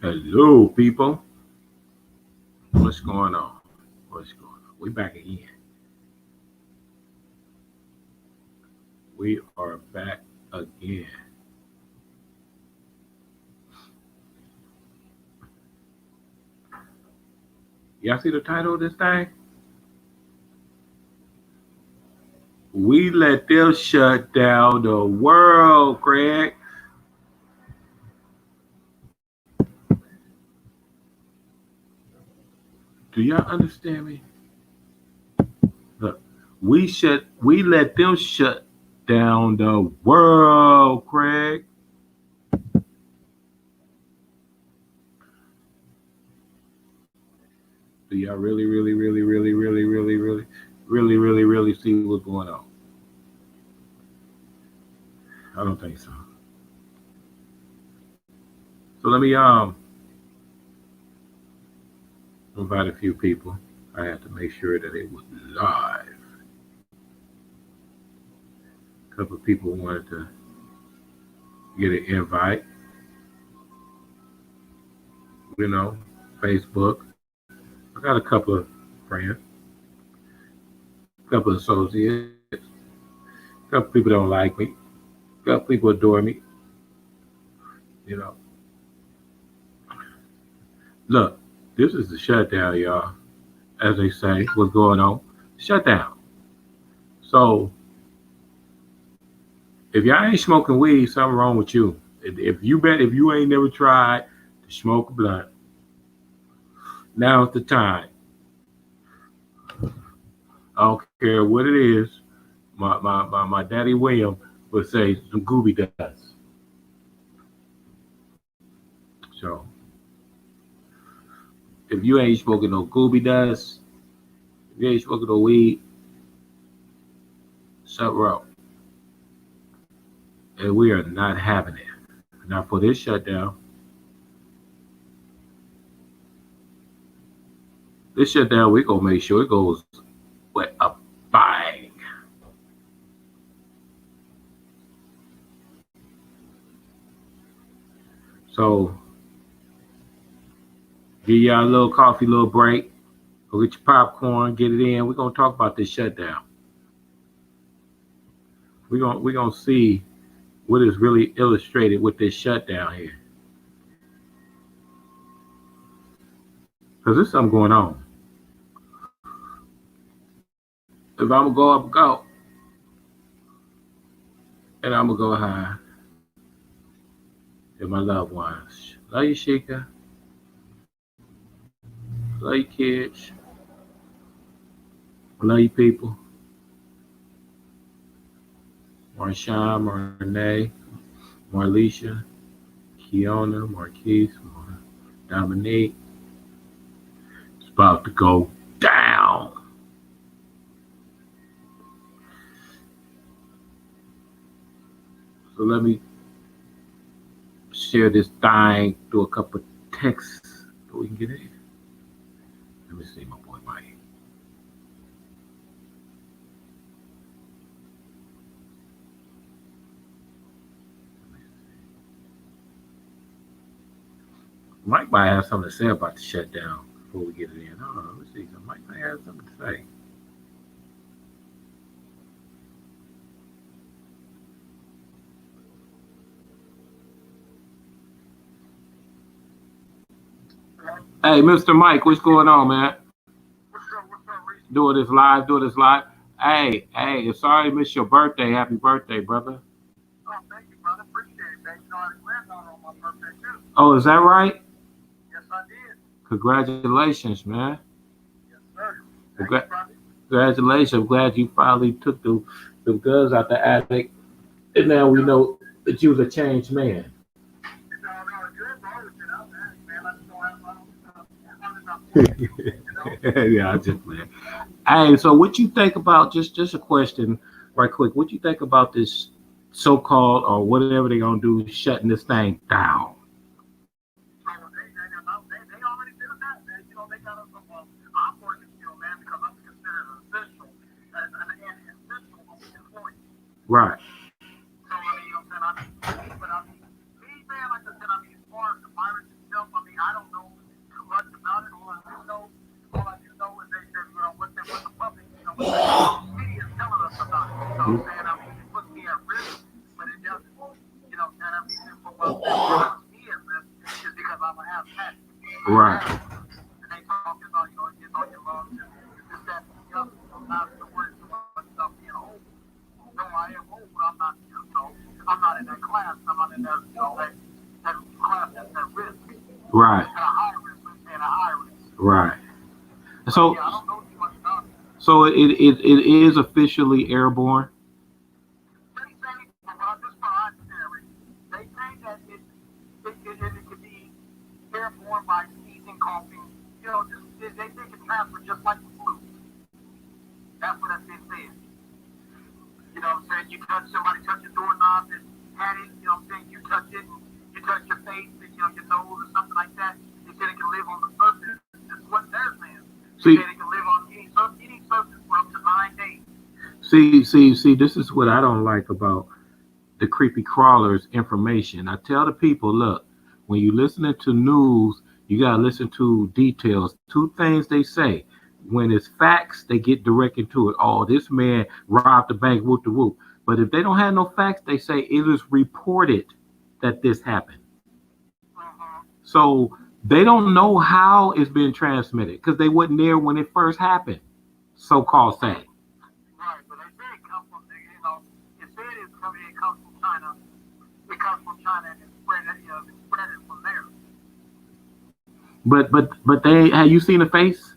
Hello, people. What's going on? What's going on? We back again. We are back again. Y'all see the title of this thing? We let them shut down the world, Craig. Do y'all understand me? Look, we let them shut down the world, Craig. Do y'all really see what's going on? I don't think so. So let me invite a few people. I had to make sure that it was live. A couple of people wanted to get an invite, you know, Facebook. I got a couple of friends, a couple of associates, a couple of people don't like me, a couple of people adore me, you know. Look, this is the shutdown, y'all. As they say, what's going on? Shutdown. So if y'all ain't smoking weed, something wrong with you. If you ain't never tried to smoke a blunt, now's the time. I don't care what it is. My daddy William would say some gooby dust. So if you ain't smoking no gooby dust, if you ain't smoking no weed, something wrong. And we are not having it. Now for this shutdown, we gonna make sure it goes with a bang. So give y'all a little coffee, little break. Go get your popcorn, get it in. We're gonna talk about this shutdown. We're gonna see what is really illustrated with this shutdown here. Because there's something going on. If I'm gonna go up, go, and I'm gonna go high with my loved ones. Love you, Sheikah. Love you, kids. Love you, people. Marshawn, Marnay, Marlisha, Kiona, Marquise, Dominique. It's about to go down. So let me share this thing through a couple of texts so we can get in. Let me see my boy Mike. Mike might have something to say about the shutdown before we get it in. Hold on, let's see. Mike might have something to say. Hey, Mr. Mike, what's going on, man? Doing this live, doing this live. Hey, sorry to miss your birthday. Happy birthday, brother. Oh, is that right? Congratulations, man. Congra- Congratulations. I'm glad you finally took the guns out the attic. And now we know that you was a changed man. Yeah, I just man. Hey, so what you think about just a question right quick. What you think about this so-called or whatever they gonna do shutting this thing down? Right. Right. And they talk about, it's on your lungs and this, that, and the other. So not to worry too much about being old. No, I am old, but I'm not, I'm not in that class. I'm not in that, that class that's at risk. Right. At a high risk, let's say at a high risk. Right. But So yeah, I don't know too much about it. so it is officially airborne. They say, just for our theory, they say that it could be airborne by sneezing, coughing. They think it transfers just like the flu. That's what that's been said. You know what I'm saying? You touch somebody, touch your doorknob and had it, you know what I'm saying? You touch it, you touch your face and your nose or something like that. They said it can live on the surface. That's what they're saying. They See, said it can live on any surface for up to 9 days. see. This is what I don't like about the creepy crawlers information. I tell the people, look, when you listening to news, you gotta listen to details. Two things they say. When it's facts, they get direct into it. Oh, this man robbed the bank, whoop the whoop. But if they don't have no facts, they say it is reported that this happened. Mm-hmm. So they don't know how it's been transmitted because they wasn't there when it first happened. So called say. Right, but they say it comes from, it said it comes from China. It comes from China and it's spread it from there. But they have you seen the face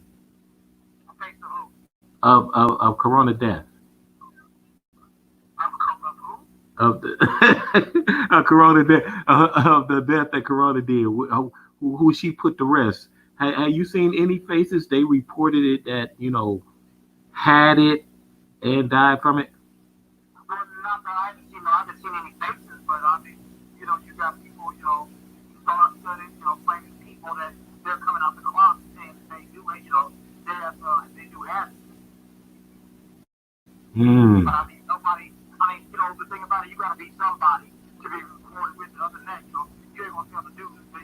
I face the who? of corona death? I'm coming up who? Of the corona death of the death that corona did, who she put to rest. Have you seen any faces? They reported it that had it and died from it. Well, not that I haven't seen any faces, but I mean, you got people, star studied, famous people that they're coming out the closet saying they do, they do have it. Hmm. But I mean, nobody, the thing about it, you got to be somebody to be recorded with the other neck. You ain't gonna be able to do this, but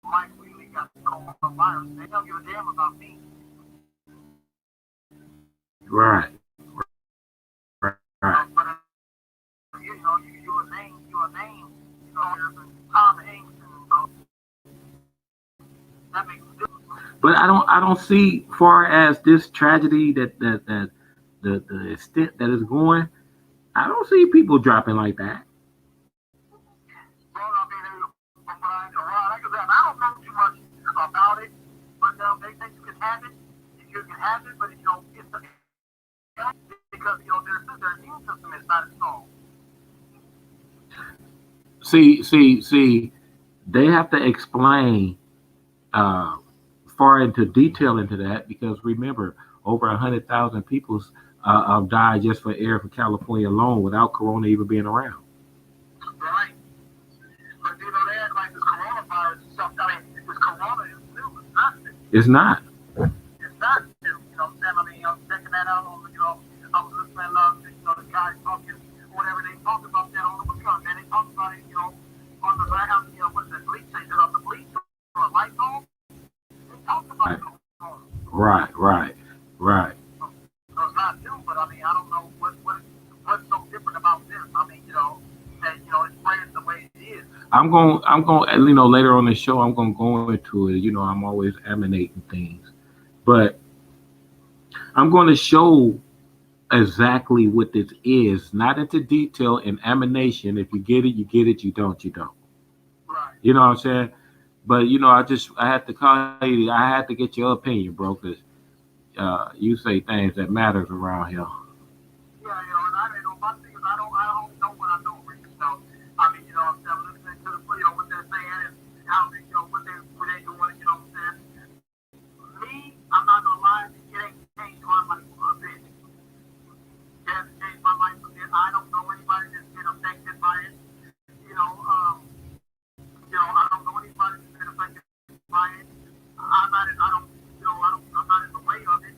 Mike Wheatley got the coronavirus. They don't give a damn about me. Right. Right. But you're a name, Tom Hanks, that makes a difference. But I don't see far as this tragedy that the extent that it's going. I don't see people dropping like that. Well, I mean, from what like I said, I don't know too much about it, but they think you can have it. You can have it, but it's because their immune system is not as strong. See. They have to explain uh, far into detail into that because remember, over 100,000 people died just for air for California alone without Corona even being around. Right. But they act like this coronavirus is something. I mean, this corona is new. It's not new. It's not. It's not new. You know what I'm saying? I mean, I'm checking that out on, I was listening to the guys talking, whatever they talk about that on the weekend, man. They talk about it, on the ground, what's that bleach? They did on the bleach or a light bulb. They talk about Right. it on. Right. So it's not new, but I mean, I don't know what's so different about this. I mean, that it's spreading the way it is. I'm going. Later on the show, I'm going to go into it. I'm always emanating things, but I'm going to show exactly what this is, not into detail and emanation. If you get it, you get it. You don't, you don't. Right. You know what I'm saying? But I had to call you. I had to get your opinion, bro, because you say things that matters around here. Yeah, and my thing is I don't know what I know, Rick. So, I mean, I'm listening to what they're saying and how they, what they doing, what I'm saying. Me, I'm not gonna lie, it ain't changed my life a bit. It hasn't changed my life a bit. I don't know anybody that's been affected by it. I don't know anybody that's been affected by it. I'm not in the way of it,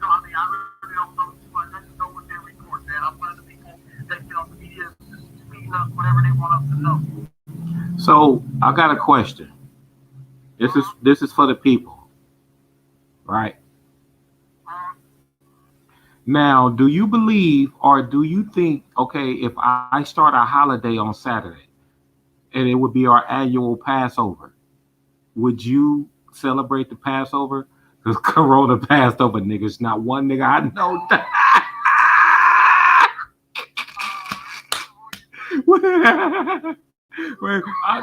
I mean, I really don't know too much. I just know what they report, man. I'm one of the people that, the media is speeding up whatever they want us to know. So I got a question. This is for the people, right? Now, do you believe or do you think, okay, if I start a holiday on Saturday and it would be our annual Passover, would you celebrate the Passover? Because Corona passed over niggas. Not one nigga I know.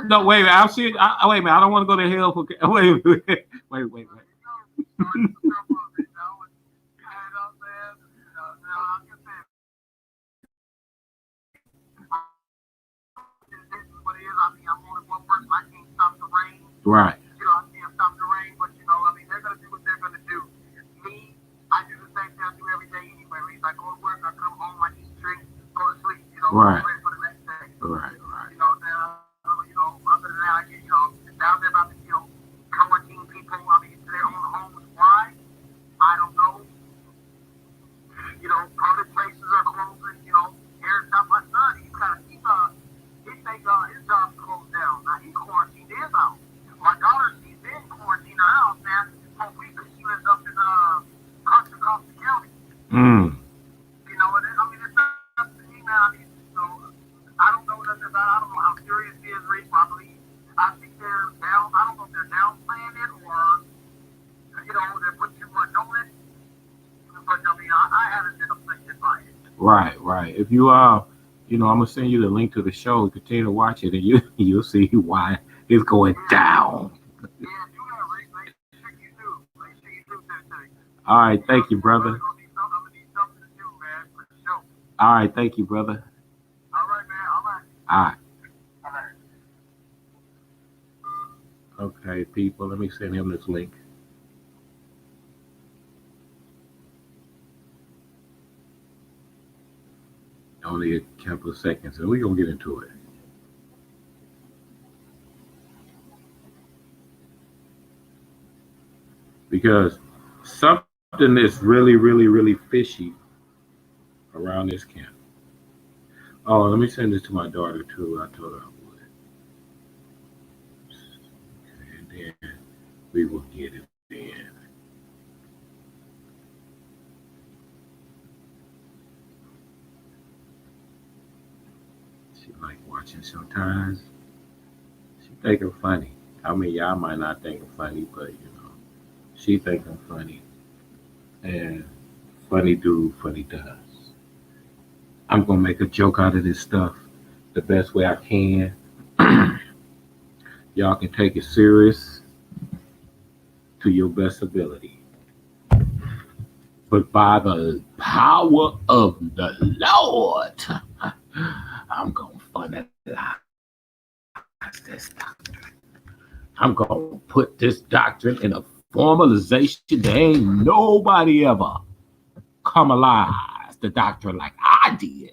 No, wait. I'll see. Wait a minute. I don't want to go to hell for. Wait. Right. You know, I can't stop the rain, but you know, I mean, they're gonna do what they're gonna do. Me, I do the same thing I do every day anyway. I go to work, I come home, I eat, drink, go to sleep. You know, right. Ready for the next day. Right. You know, other than that, I get, now they're about to, quarantine people. I mean, to their own homes. Why? I don't know. Public places are closing. Here's not my son. His job's closed down. Now he quarantined his house. My daughter, she's been quarantined in her house, man, for weeks. She lives up in Contra Costa County. Mm. It's up to me, man. I don't know nothing about it. I don't know how serious it is, Rick. I think they're down. I don't know if they're downplaying it or, they're putting too much on it. But, I haven't been affected by it. Right. If you I'm gonna send you the link to the show. Continue to watch it, and you'll see why it's going down. Yeah, do that, Rick. Make sure you do. All right, thank you, brother. I'm gonna need something to do, man, for sure. All right, thank you, brother. All right, man. All right. All right. Okay, people, let me send him this link. Only a couple of seconds, and we're going to get into it. Because something is really, really, really fishy around this camp. Oh, let me send this to my daughter, too. I told her I would. Okay, and then we will get it in. She like watching sometimes. She think I'm funny. I mean, y'all might not think I'm funny, but she think I'm funny. And funny do, funny does. I'm gonna make a joke out of this stuff the best way I can. Y'all can take it serious to your best ability. But by the power of the Lord, I'm gonna finalize this doctrine. I'm gonna put this doctrine in a formalization. There ain't nobody ever comalize the doctrine like I did.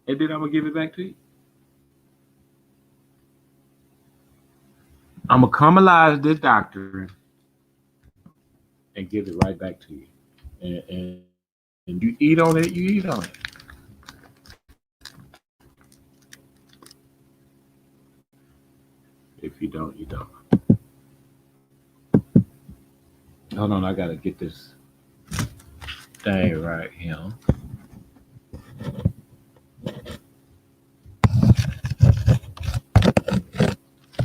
And then I'm gonna give it back to you. I'm gonna comalize this doctrine and give it right back to you. And you eat on it, you eat on it. If you don't, you don't. Hold on, I gotta get this thing right here.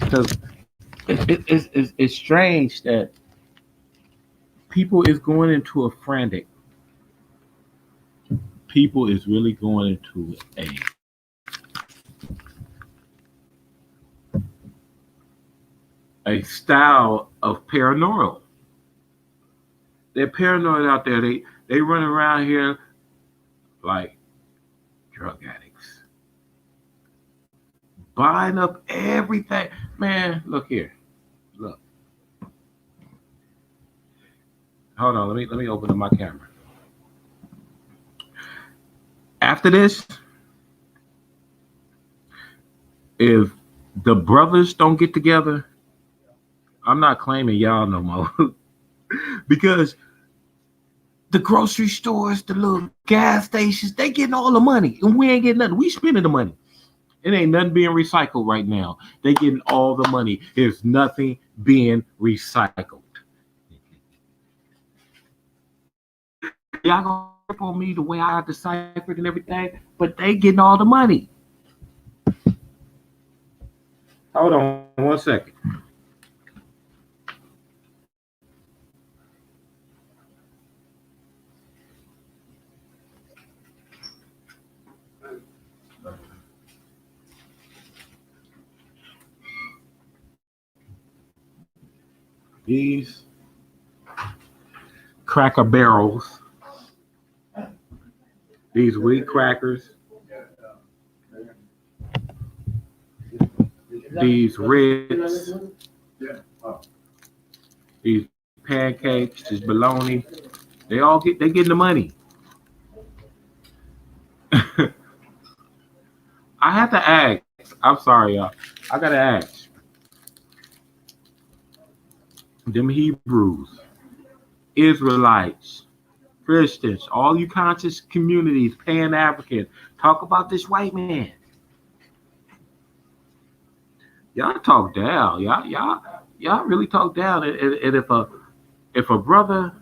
Because it's strange that people is going into a frantic. People is really going into a style of paranoia. They're paranoid out there. They run around here like drug addicts, buying up everything. Man, look here. Look. Hold on. Let me open up my camera. After this, if the brothers don't get together, I'm not claiming y'all no more. Because the grocery stores, the little gas stations, they getting all the money and we ain't getting nothing. We spending the money. It ain't nothing being recycled right now. They getting all the money. There's nothing being recycled. Y'all gonna rip on me the way I deciphered and everything, but they getting all the money. Hold on 1 second. These Cracker Barrels, these wheat crackers, these Ritz, these pancakes, this bologna, they getting the money. I have to ask. I'm sorry, y'all. I gotta ask. Them Hebrews, Israelites, Christians, all you conscious communities, Pan African, talk about this white man. Y'all talk down. Y'all really talk down. And if a brother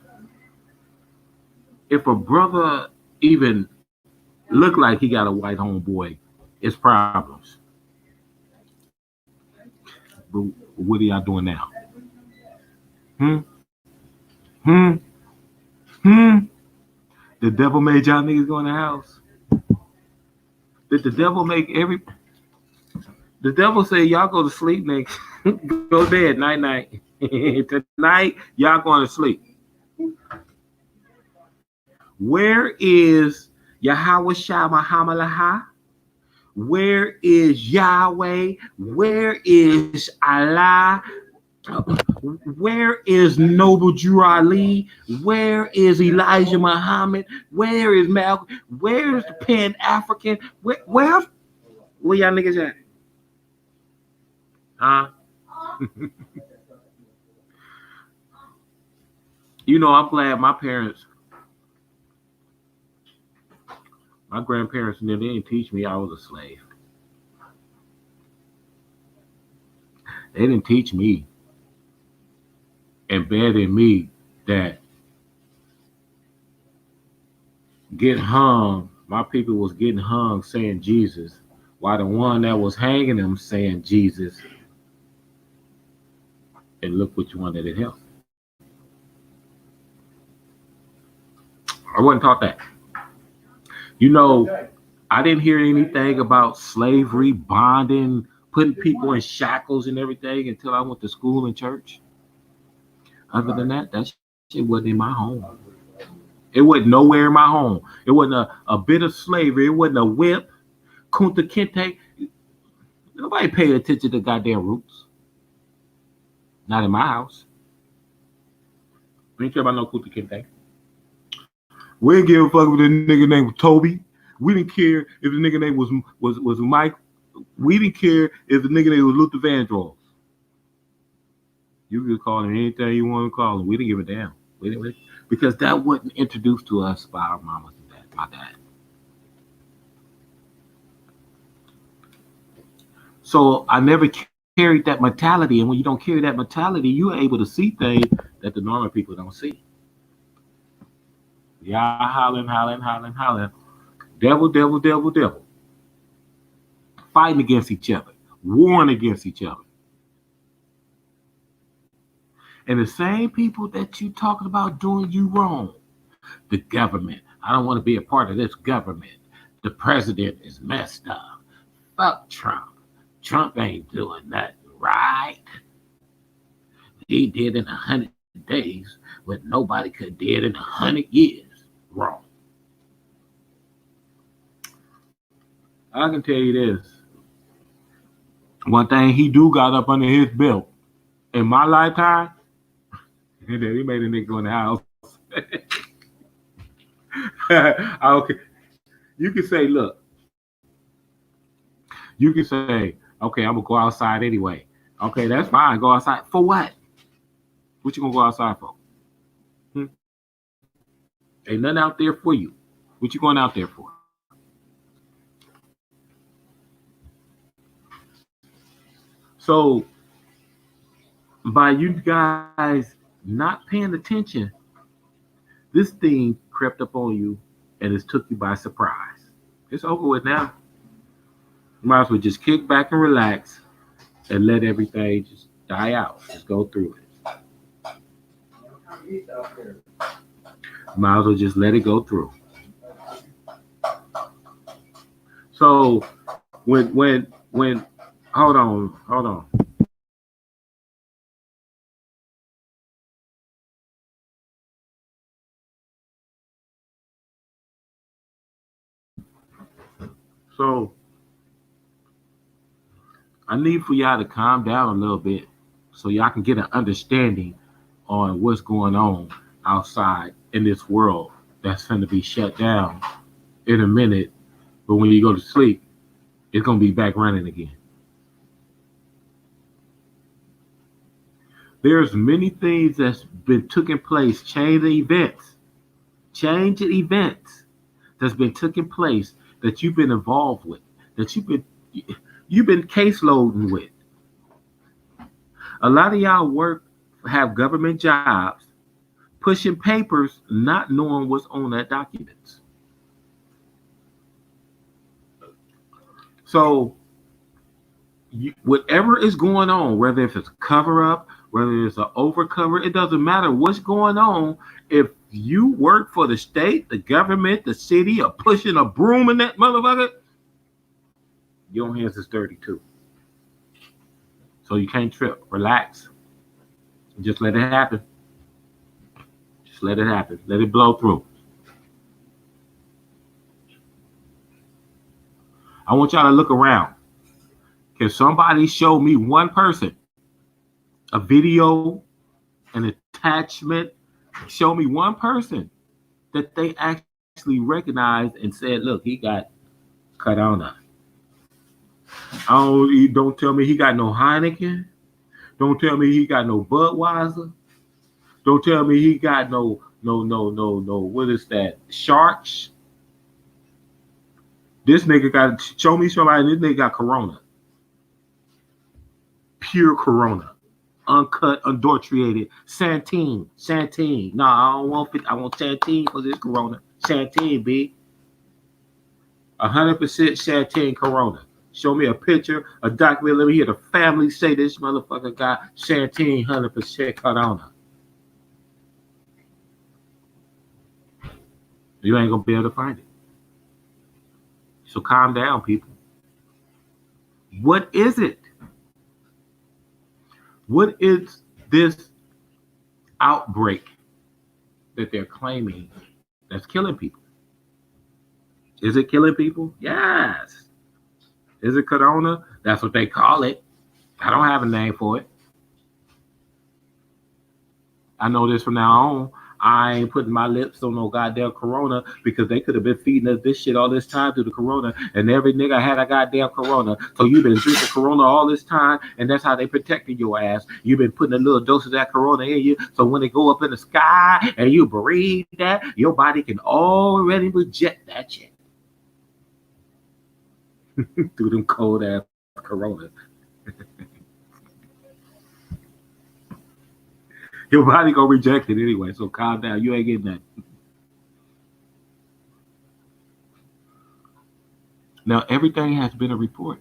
even look like he got a white homeboy, it's problems. But what are y'all doing now? Hmm? Hmm? Hmm? The devil made y'all niggas go in the house. Did the devil make the devil say y'all go to sleep next? Go to bed, night night. Tonight, y'all going to sleep. Where is Yahweh Shah? Where is Yahweh? Where is Allah? Where is Noble Drew Ali? Where is Elijah Muhammad? Where is Malcolm? Where is the Pan African? Where y'all niggas at? Huh? You know, I'm glad my grandparents, they didn't teach me I was a slave. They didn't teach me, embed in me that get hung, my people was getting hung saying Jesus, while the one that was hanging them saying Jesus, and look which one that it helped. I wasn't taught that. You know, I didn't hear anything about slavery, bonding, putting people in shackles and everything until I went to school and church. Other than that shit wasn't in my home. It wasn't nowhere in my home. It wasn't a bit of slavery. It wasn't a whip, Kunta Kinte. Nobody paid attention to goddamn roots. Not in my house. We didn't care about no Kunta Kinte. We didn't give a fuck if the nigga name was Toby. We didn't care if the nigga name was Mike. We didn't care if the nigga name was Luther Vandross. You could call him anything you want to call him. We didn't give a damn. We didn't, because that wasn't introduced to us by our mamas and dad, my dad. So I never carried that mentality. And when you don't carry that mentality, you're able to see things that the normal people don't see. Y'all hollering. Devil. Fighting against each other. Warring against each other. And the same people that you talking about doing you wrong. The government. I don't want to be a part of this government. The president is messed up. Fuck Trump. Trump ain't doing nothing right. He did in 100 days what nobody could did in 100 years. Wrong. I can tell you this. One thing he do got up under his belt in my lifetime, and then he made a nigga go in the house. Okay. You can say, look. You can say, okay, I'm gonna go outside anyway. Okay, that's fine. Go outside for what? What you gonna go outside for? Ain't nothing out there for you. What you going out there for? So by you guys not paying attention, this thing crept up on you and it took you by surprise. It's over with now. You might as well just kick back and relax and let everything just die out. Just go through it. Might as well just let it go through. So when hold on. So I need for y'all to calm down a little bit so y'all can get an understanding on what's going on outside in this world that's going to be shut down in a minute. But when you go to sleep, it's going to be back running again. There's many things that's been taking place, change events that's been taking place that you've been involved with, that you've been caseloading with. A lot of y'all have government jobs, pushing papers, not knowing what's on that documents. So whatever is going on, whether if it's a cover up, whether it's an overcover, it doesn't matter what's going on. If you work for the state, the government, the city, or pushing a broom in that motherfucker, your hands is dirty too. So you can't trip. Relax. Just let it happen. Just let it happen. Let it blow through. I want y'all to look around. Can somebody show me one person, a video, an attachment? Show me one person that they actually recognized and said, look, he got corona. Don't tell me he got no Heineken. Don't tell me he got no Budweiser. Don't tell me he got no, what is that? Sharks. This nigga got, show me somebody, this nigga got corona. Pure corona. Uncut, unadulterated. Santeen. No, I don't want I want Santeen for this corona. Santeen, B. 100% Santeen corona. Show me a picture, a document. Let me hear the family say this motherfucker got Santeen 100% corona. You ain't gonna be able to find it. So calm down, people. What is it? What is this outbreak that they're claiming that's killing people? Is it killing people? Yes. Is it corona? That's what they call it. I don't have a name for it. I know this from now on. I ain't putting my lips on no goddamn corona because they could have been feeding us this shit all this time through the corona, and every nigga had a goddamn corona. So you've been drinking corona all this time, and that's how they protected your ass. You've been putting a little dose of that corona in you, so when they go up in the sky and you breathe that, your body can already reject that shit through them cold ass corona. Your body gonna reject it anyway, so calm down. You ain't getting that. Now, everything has been a report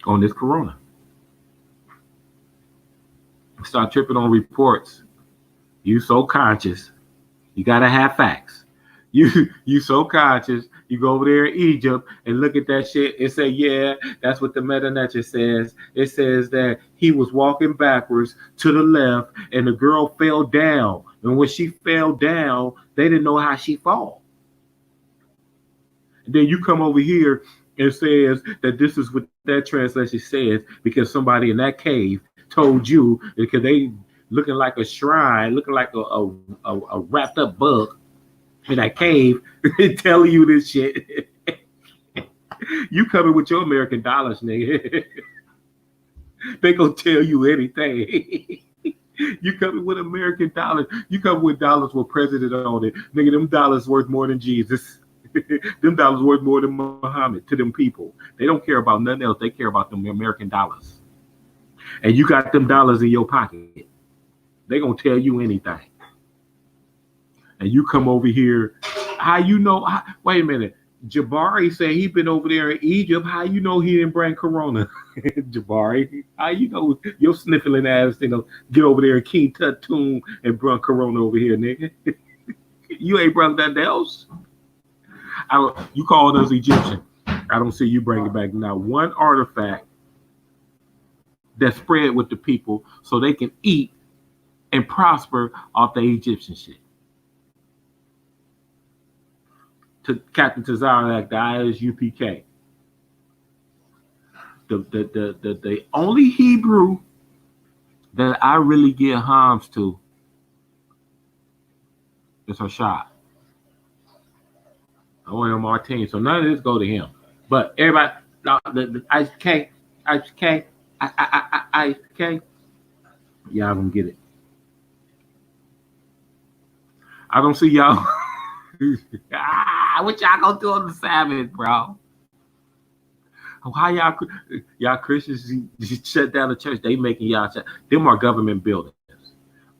on this corona. Start tripping on reports. You so conscious. You gotta have facts. You so conscious. You go over there in Egypt and look at that shit and say, yeah, that's what the meta-nature says. It says that he was walking backwards to the left and the girl fell down. And when she fell down, they didn't know how she fall. And then you come over here and says that this is what that translation says because somebody in that cave told you, because they looking like a shrine, looking like a wrapped up bug in that cave, telling you this shit. You coming with your American dollars, nigga. They gonna tell you anything. You coming with American dollars. You coming with dollars with president on it. Nigga, them dollars worth more than Jesus. Them dollars worth more than Muhammad to them people. They don't care about nothing else. They care about them American dollars. And you got them dollars in your pocket. They gonna tell you anything. And you come over here, how you know? Wait a minute. Jabari said he been over there in Egypt. How you know he didn't bring corona? Jabari, how you know your sniffling ass get over there in King Tutun and bring corona over here, nigga? You ain't brought nothing else. You called us Egyptian. I don't see you bringing back now one artifact that spread with the people so they can eat and prosper off the Egyptian shit. To Captain Tazarak, the ISUPK. The only Hebrew that I really give harms to is Hashad. I want him on our team, so none of this go to him. But everybody, the ISUPK, ISUPK, y'all gonna get it. I don't see y'all. What y'all gonna do on the Sabbath, bro? How y'all Christians shut down the church? They making y'all shut. Them are government buildings.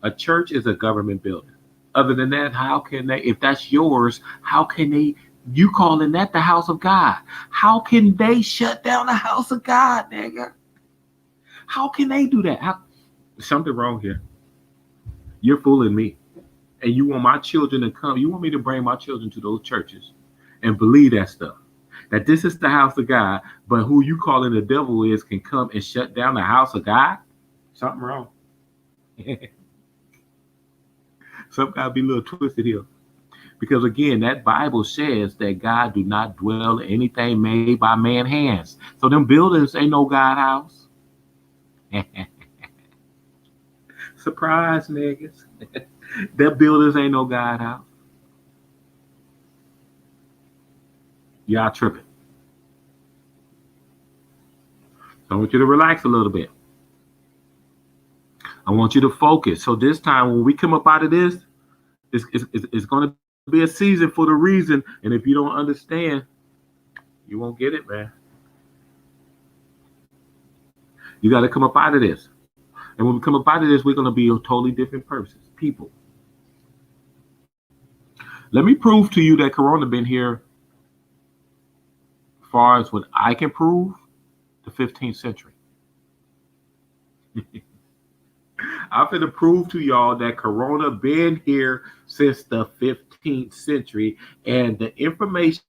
A church is a government building. Other than that, how can they? If that's yours, how can they? You calling that the house of God? How can they shut down the house of God, nigga? How can they do that? Something wrong here. You're fooling me. And you want my children to come. You want me to bring my children to those churches and believe that stuff. That this is the house of God, but who you calling the devil is can come and shut down the house of God? Something wrong. Something got to be a little twisted here. Because again, that Bible says that God do not dwell in anything made by man's hands. So them buildings ain't no God house. Surprise, niggas. Them buildings ain't no God house. Y'all tripping. So I want you to relax a little bit. I want you to focus. So this time when we come up out of this, it's going to be a season for the reason. And if you don't understand, you won't get it, man. You got to come up out of this. And when we come up out of this, we're going to be a totally different person, people. Let me prove to you that Corona been here as far as what I can prove, the 15th century. I'm going to prove to y'all that Corona been here since the 15th century, and the information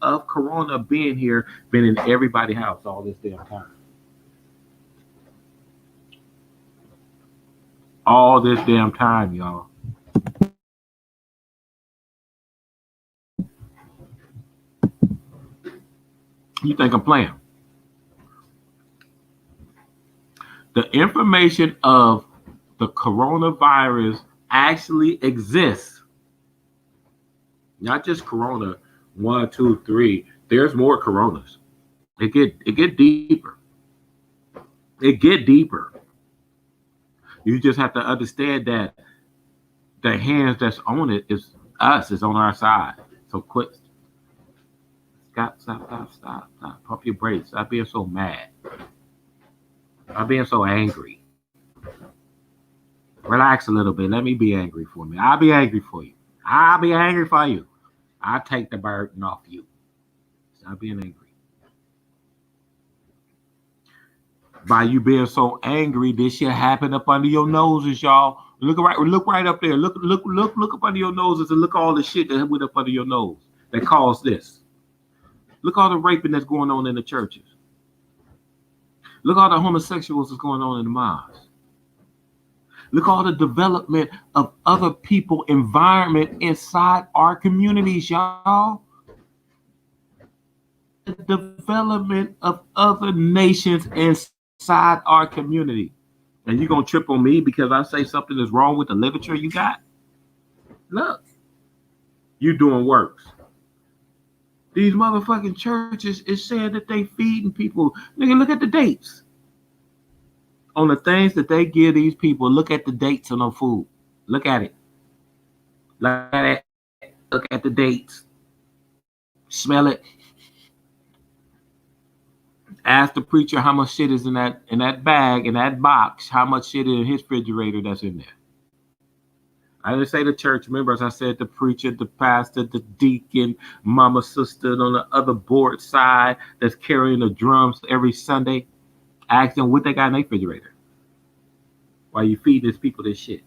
of Corona being here been in everybody's house all this damn time. All this damn time, y'all. You think I'm playing? The information of the coronavirus actually exists. Not just Corona 1, 2, 3. There's more Coronas. It get deeper. It get deeper. You just have to understand that the hands that's on it is us. It's on our side. So quit. Stop. Pump your brakes. Stop being so mad. Stop being so angry. Relax a little bit. Let me be angry for me. I'll be angry for you. I'll be angry for you. I'll take the burden off you. Stop being angry. By you being so angry, this shit happened up under your noses, y'all. Look right up there. Look up under your noses and look all the shit that went up under your nose that caused this. Look all the raping that's going on in the churches. Look all the homosexuals that's going on in the mosques. Look all the development of other people, environment inside our communities, y'all. The development of other nations inside our community. And you're going to trip on me because I say something is wrong with the literature you got? Look, you doing works. These motherfucking churches is saying that they feeding people. Nigga, look at the dates. On the things that they give these people, look at the dates on the food. Look at it. Look at it. Look at the dates. Smell it. Ask the preacher how much shit is in that bag, in that box, how much shit in his refrigerator that's in there. I didn't say the church members. I said the preacher, the pastor, the deacon, mama, sister on the other board side that's carrying the drums every Sunday. Ask them what they got in their refrigerator. While you feed these people this shit.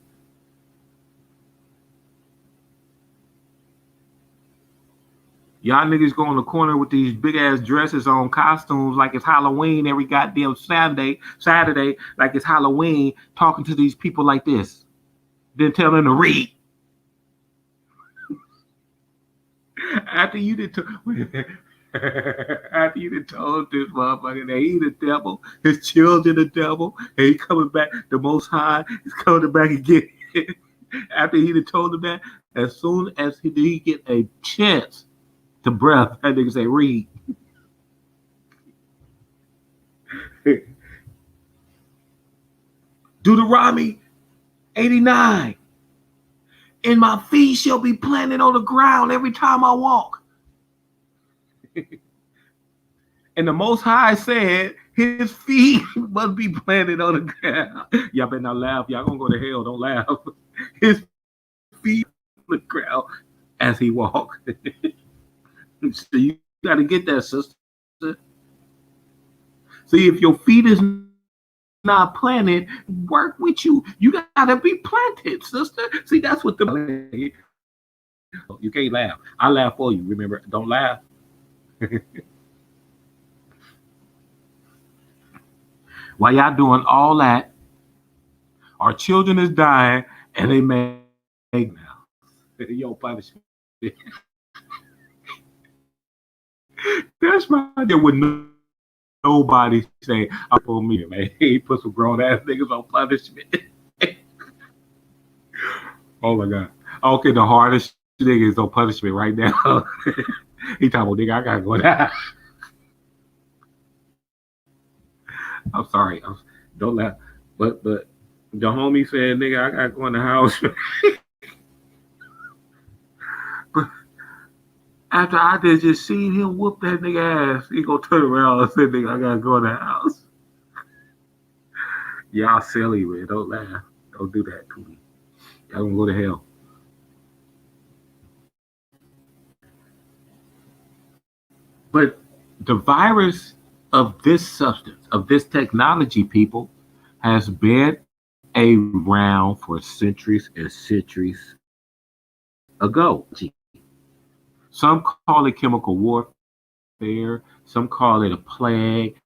Y'all niggas go in the corner with these big ass dresses on, costumes like it's Halloween every goddamn Saturday, like it's Halloween, talking to these people like this. Then tell them to read. After you did after you done told this motherfucker that he the devil, his children the devil, and he coming back, the Most High is coming back again. After he done told him that, as soon as he get a chance to breath, that nigga say, read. Deuteronomy 89. And my feet shall be planted on the ground every time I walk. And the Most High said his feet must be planted on the ground. Y'all better not laugh. Y'all gonna go to hell. Don't laugh. His feet on the ground as he walks. So you got to get that, sister. See, if your feet is not planted, work with you. You got to be planted, sister. See, that's what the... You can't laugh. I laugh for you. Remember, don't laugh. While y'all doing all that, our children is dying, and they make now. Yo, punishment. That's right there with nobody saying, "I'm for me, man." He put some grown ass niggas on punishment. Oh my god. Okay, the hardest nigga is on punishment right now. He talking about, nigga, I gotta go down. I'm sorry. Don't laugh. But the homie said, nigga, I gotta go in the house. But after I did just seen him whoop that nigga ass, he gonna turn around and say, nigga, I gotta go in the house. Y'all silly, man. Don't laugh. Don't do that to me. Y'all gonna go to hell. But the virus of this substance, of this technology, people, has been around for centuries and centuries ago. Some call it chemical warfare. Some call it a plague.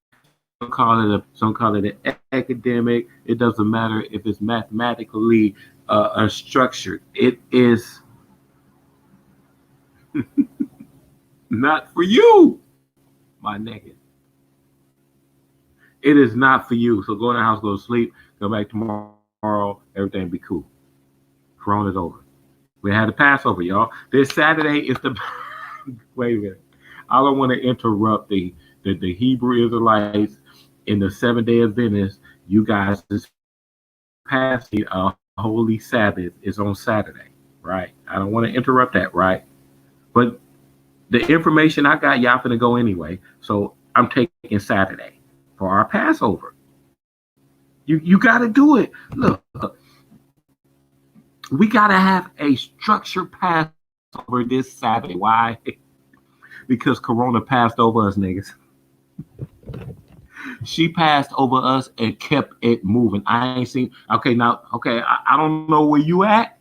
Some call it an epidemic. It doesn't matter if it's mathematically structured. It is not for you, my nigga. It is not for you. So go in the house, go to sleep, go back tomorrow, everything be cool. Corona's over. We had the Passover, y'all. This Saturday is the... Wait a minute. I don't want to interrupt the Hebrew Israelites in the 7-day Adventist. You guys is passing a holy Sabbath is on Saturday, right? I don't want to interrupt that, right? But the information I got, y'all finna go anyway. So I'm taking Saturday for our Passover. You got to do it. Look, we got to have a structured Passover this Saturday. Why? Because Corona passed over us, niggas. She passed over us and kept it moving. I ain't seen... Okay, now, okay, I don't know where you at.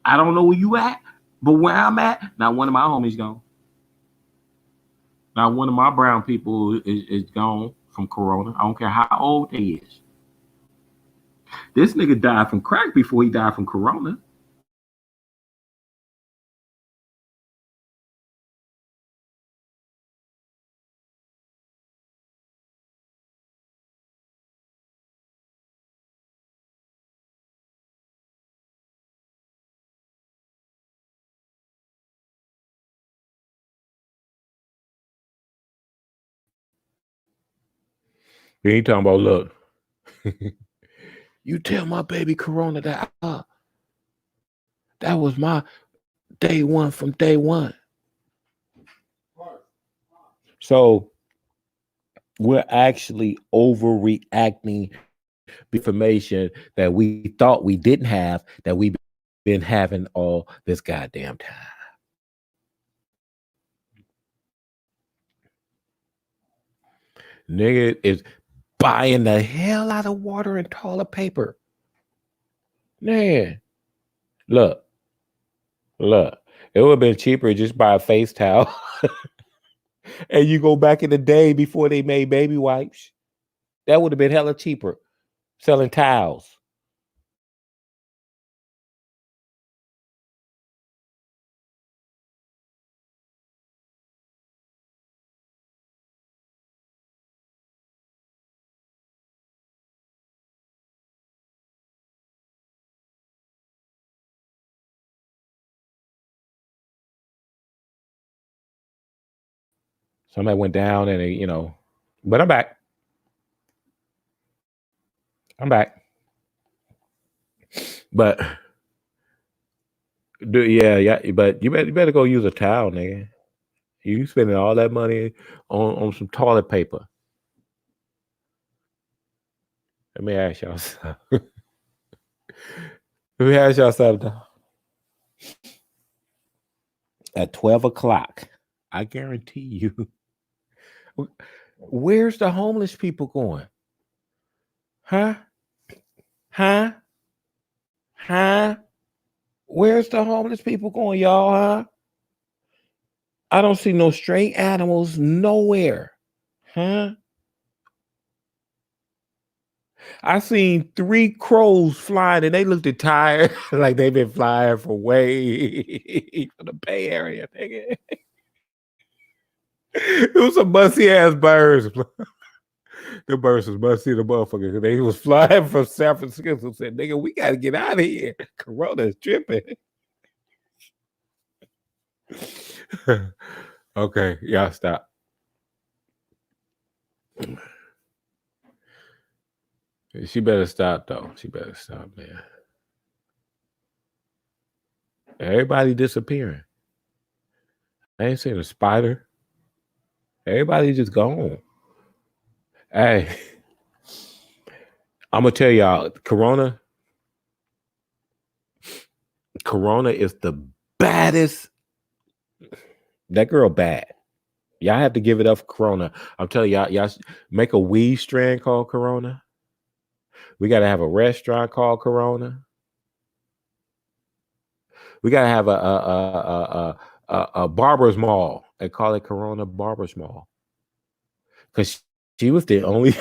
I don't know where you at. But where I'm at, not one of my homies gone. Not one of my brown people is gone from Corona. I don't care how old they is. This nigga died from crack before he died from Corona. He ain't talking about, look, you tell my baby Corona that that was my day one from day one. So we're actually overreacting information that we thought we didn't have, that we've been having all this goddamn time. Nigga is buying the hell out of water and toilet paper. Man, look, it would have been cheaper to just buy a face towel. And you go back in the day before they made baby wipes. That would have been hella cheaper. Selling towels. Somebody went down and they, but I'm back. But yeah, but you better go use a towel, nigga. You spending all that money on some toilet paper. Let me ask y'all something. At 12 o'clock, I guarantee you, where's the homeless people going? Huh? Where's the homeless people going, y'all, huh? I don't see no stray animals nowhere. Huh? I seen 3 crows flying and they looked tired, like they've been flying for way from the Bay Area. Nigga. It was some musty ass birds. The birds was musty the motherfucker. They was flying from San Francisco. Said, nigga, we gotta get out of here. Corona's tripping. Okay, y'all stop. She better stop, though. She better stop, man. Everybody disappearing. I ain't seen a spider. Everybody just gone. Hey, I'm gonna tell y'all, Corona is the baddest. That girl bad. Y'all have to give it up for Corona. I'm telling y'all make a weed strand called Corona. We got to have a restaurant called Corona. We got to have a barber's mall and call it Corona Barber's Mall. Because she was the only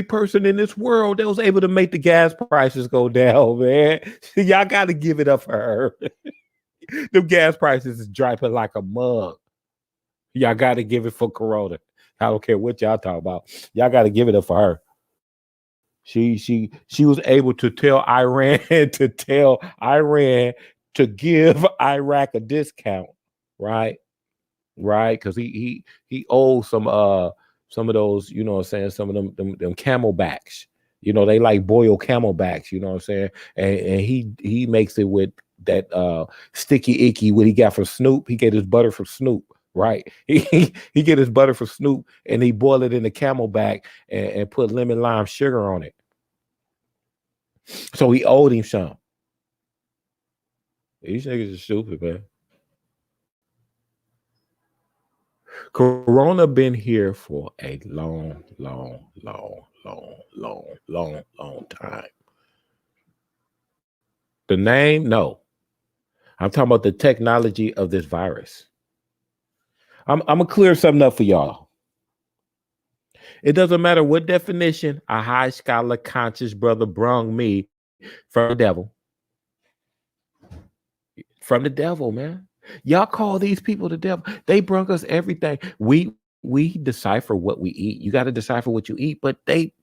person in this world that was able to make the gas prices go down, man. Y'all got to give it up for her. The gas prices is dropping like a mug. Y'all got to give it for Corona. I don't care what y'all talk about. Y'all got to give it up for her. She was able to tell Iran to give Iraq a discount, right? Right, because he owes some of those, you know what I'm saying, some of them camelbacks. They like boiled camelbacks, you know what I'm saying? And he makes it with that sticky icky what he got from Snoop. He get his butter from Snoop, right? He get his butter from Snoop and he boil it in the camelback and put lemon lime sugar on it. So he owed him some. These niggas are stupid, man. Corona been here for a long time. The name, no. I'm talking about the technology of this virus. I'm gonna clear something up for y'all. It doesn't matter what definition a high scholar conscious brother brung me from the devil. From the devil, man. Y'all call these people the devil. They brung us everything. We decipher what we eat. You got to decipher what you eat, but they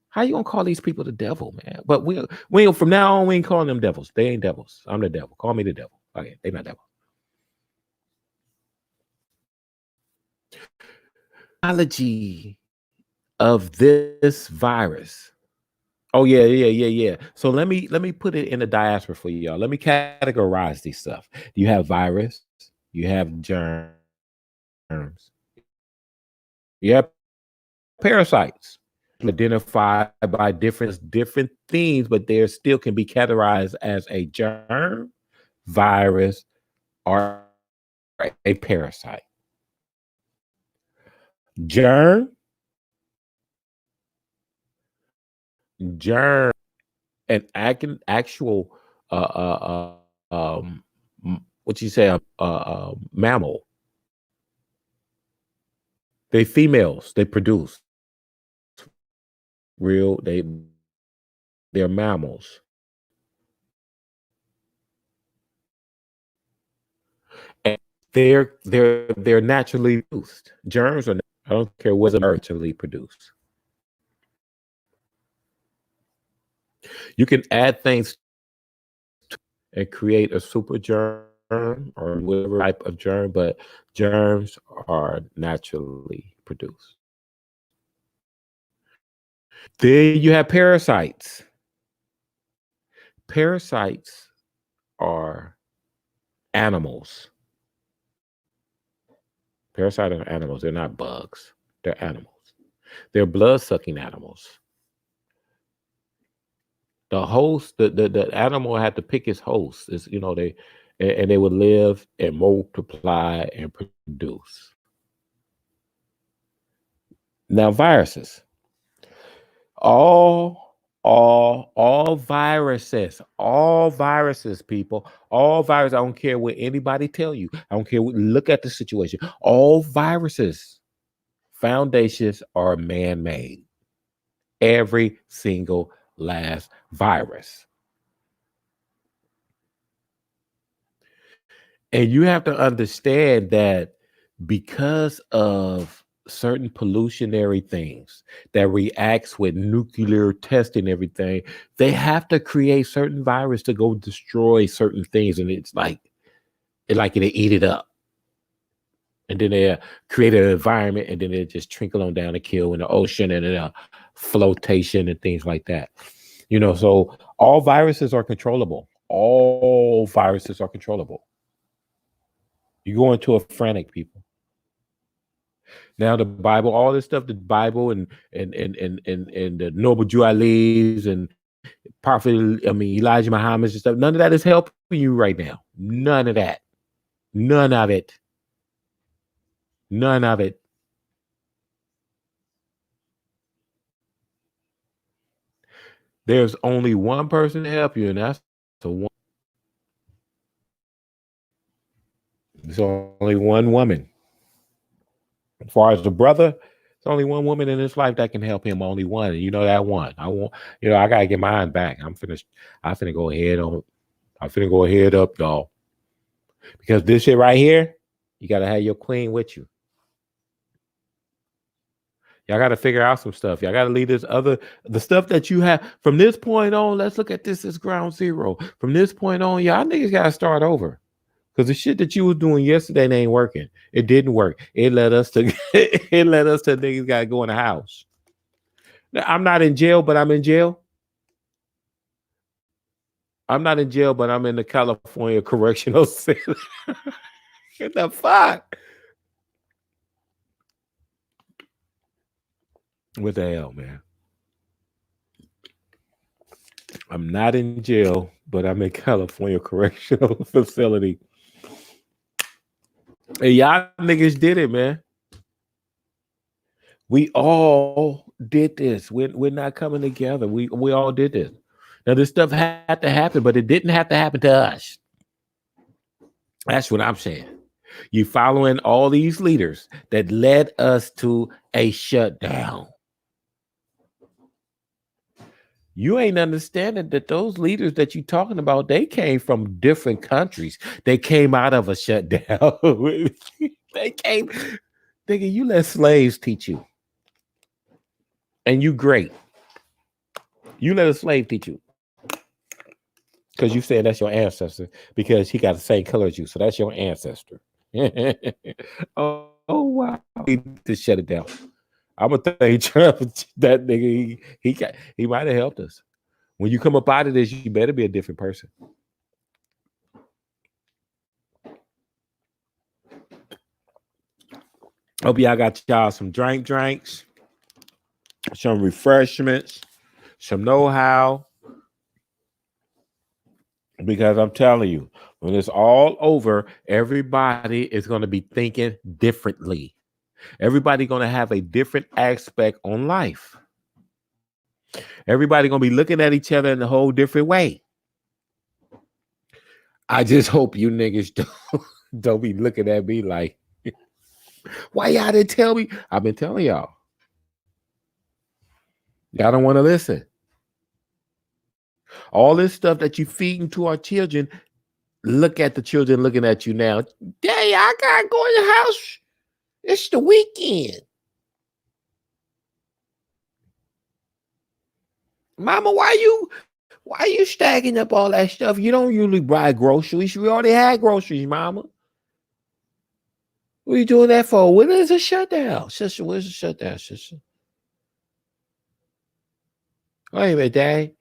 how you gonna call these people the devil, man? But we from now on we ain't calling them devils. They ain't devils. I'm the devil. Call me the devil. Okay, they not devil. Technology of this virus. Oh yeah. So let me put it in the diaspora for y'all. Let me categorize these stuff. You have virus, you have germs, you have parasites, identified by different things, but they still can be categorized as a germ, virus, or a parasite. Germ, germ, an actual what you say mammal. They females. They produce real. They're mammals. And they're naturally produced. Germs are. I don't care what's naturally produced. You can add things and create a super germ or whatever type of germ, but germs are naturally produced. Then you have parasites. Parasites are animals. Parasites are animals. They're not bugs. They're animals. They're blood-sucking animals. The host, the animal had to pick his host. Is they would live and multiply and produce. Now viruses. All viruses, people, all viruses. I don't care what anybody tell you. I don't care what, look at the situation. All viruses foundations are man-made. Every single last virus. And you have to understand that because of certain pollutionary things that reacts with nuclear testing and everything, they have to create certain virus to go destroy certain things. And it's like they eat it up. And then they create an environment, and then they just trickle on down and kill in the ocean and in flotation and things like that. So all viruses are controllable. All viruses are controllable. You go into a frantic, people. Now the Bible, all this stuff, the Bible and the Noble Jew leaves and Prophet, Elijah Muhammad and stuff. None of that is helping you right now. None of that. None of it. None of it. There's only one person to help you, and that's the one. There's only one woman. As far as the brother, there's only one woman in his life that can help him. Only one. And you know that one. I want, I gotta get mine back. I'm finna go ahead on. I'm finna go ahead up, y'all. Because this shit right here, you gotta have your queen with you. Y'all got to figure out some stuff. Y'all got to leave the stuff that you have from this point on. Let's look at this as ground zero. From this point on, y'all niggas got to start over. Because the shit that you was doing yesterday ain't working. It didn't work. It led us to niggas got to go in the house. Now, I'm not in jail, but I'm in jail. I'm not in jail, but I'm in the California Correctional Center. Get the fuck? What the hell, man? I'm not in jail, but I'm in California Correctional Facility. Hey, y'all niggas did it, man. We all did this. We're not coming together. We all did this. Now this stuff had to happen, but it didn't have to happen to us. That's what I'm saying. You following all these leaders that led us to a shutdown. You ain't understanding that those leaders that you talking about, they came from different countries. They came out of a shutdown. They came, nigga, you let slaves teach you. And you great. You let a slave teach you. Because you said that's your ancestor because he got the same color as you. So that's your ancestor. oh wow. He to shut it down. I'm gonna thank Trump. That nigga, he might have helped us. When you come up out of this, you better be a different person. Hope y'all got y'all some drinks. some refreshments, some know-how, because I'm telling you, when it's all over, everybody is going to be thinking differently. Everybody going to have a different aspect on life. Everybody going to be looking at each other in a whole different way. I just hope you niggas don't be looking at me like, why y'all didn't tell me? I've been telling y'all. Y'all don't want to listen. All this stuff that you feeding to our children, look at the children looking at you now. Daddy, I gotta go in the house. It's the weekend. Mama, why you stacking up all that stuff? You don't usually buy groceries. We already had groceries, Mama. What are you doing that for? When is a shutdown? Sister, where's the shutdown, sister? Wait a minute, Daddy.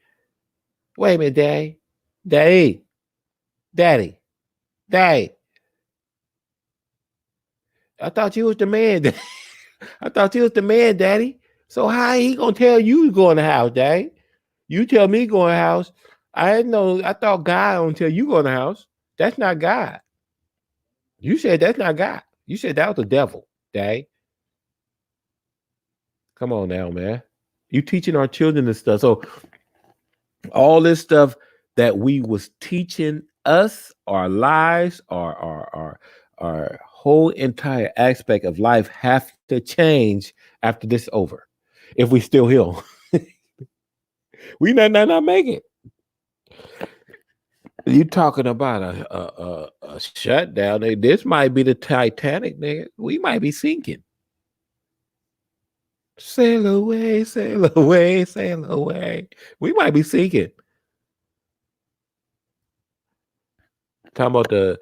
Wait a minute, Daddy. Daddy. I thought you was the man. I thought you was the man, Daddy. So how he gonna tell you to go in the house, Daddy? You tell me go in the house. I didn't know. I thought God don't tell you go in the house. That's not God. You said that's not God. You said that was the devil, Daddy. Come on now, man. You teaching our children this stuff. So all this stuff that we was teaching us, our lives, our whole entire aspect of life have to change after this over. If we still heal, we not make it. You talking about a shutdown? This might be the Titanic, nigga. We might be sinking. Sail away, sail away, sail away. We might be sinking. Talking about the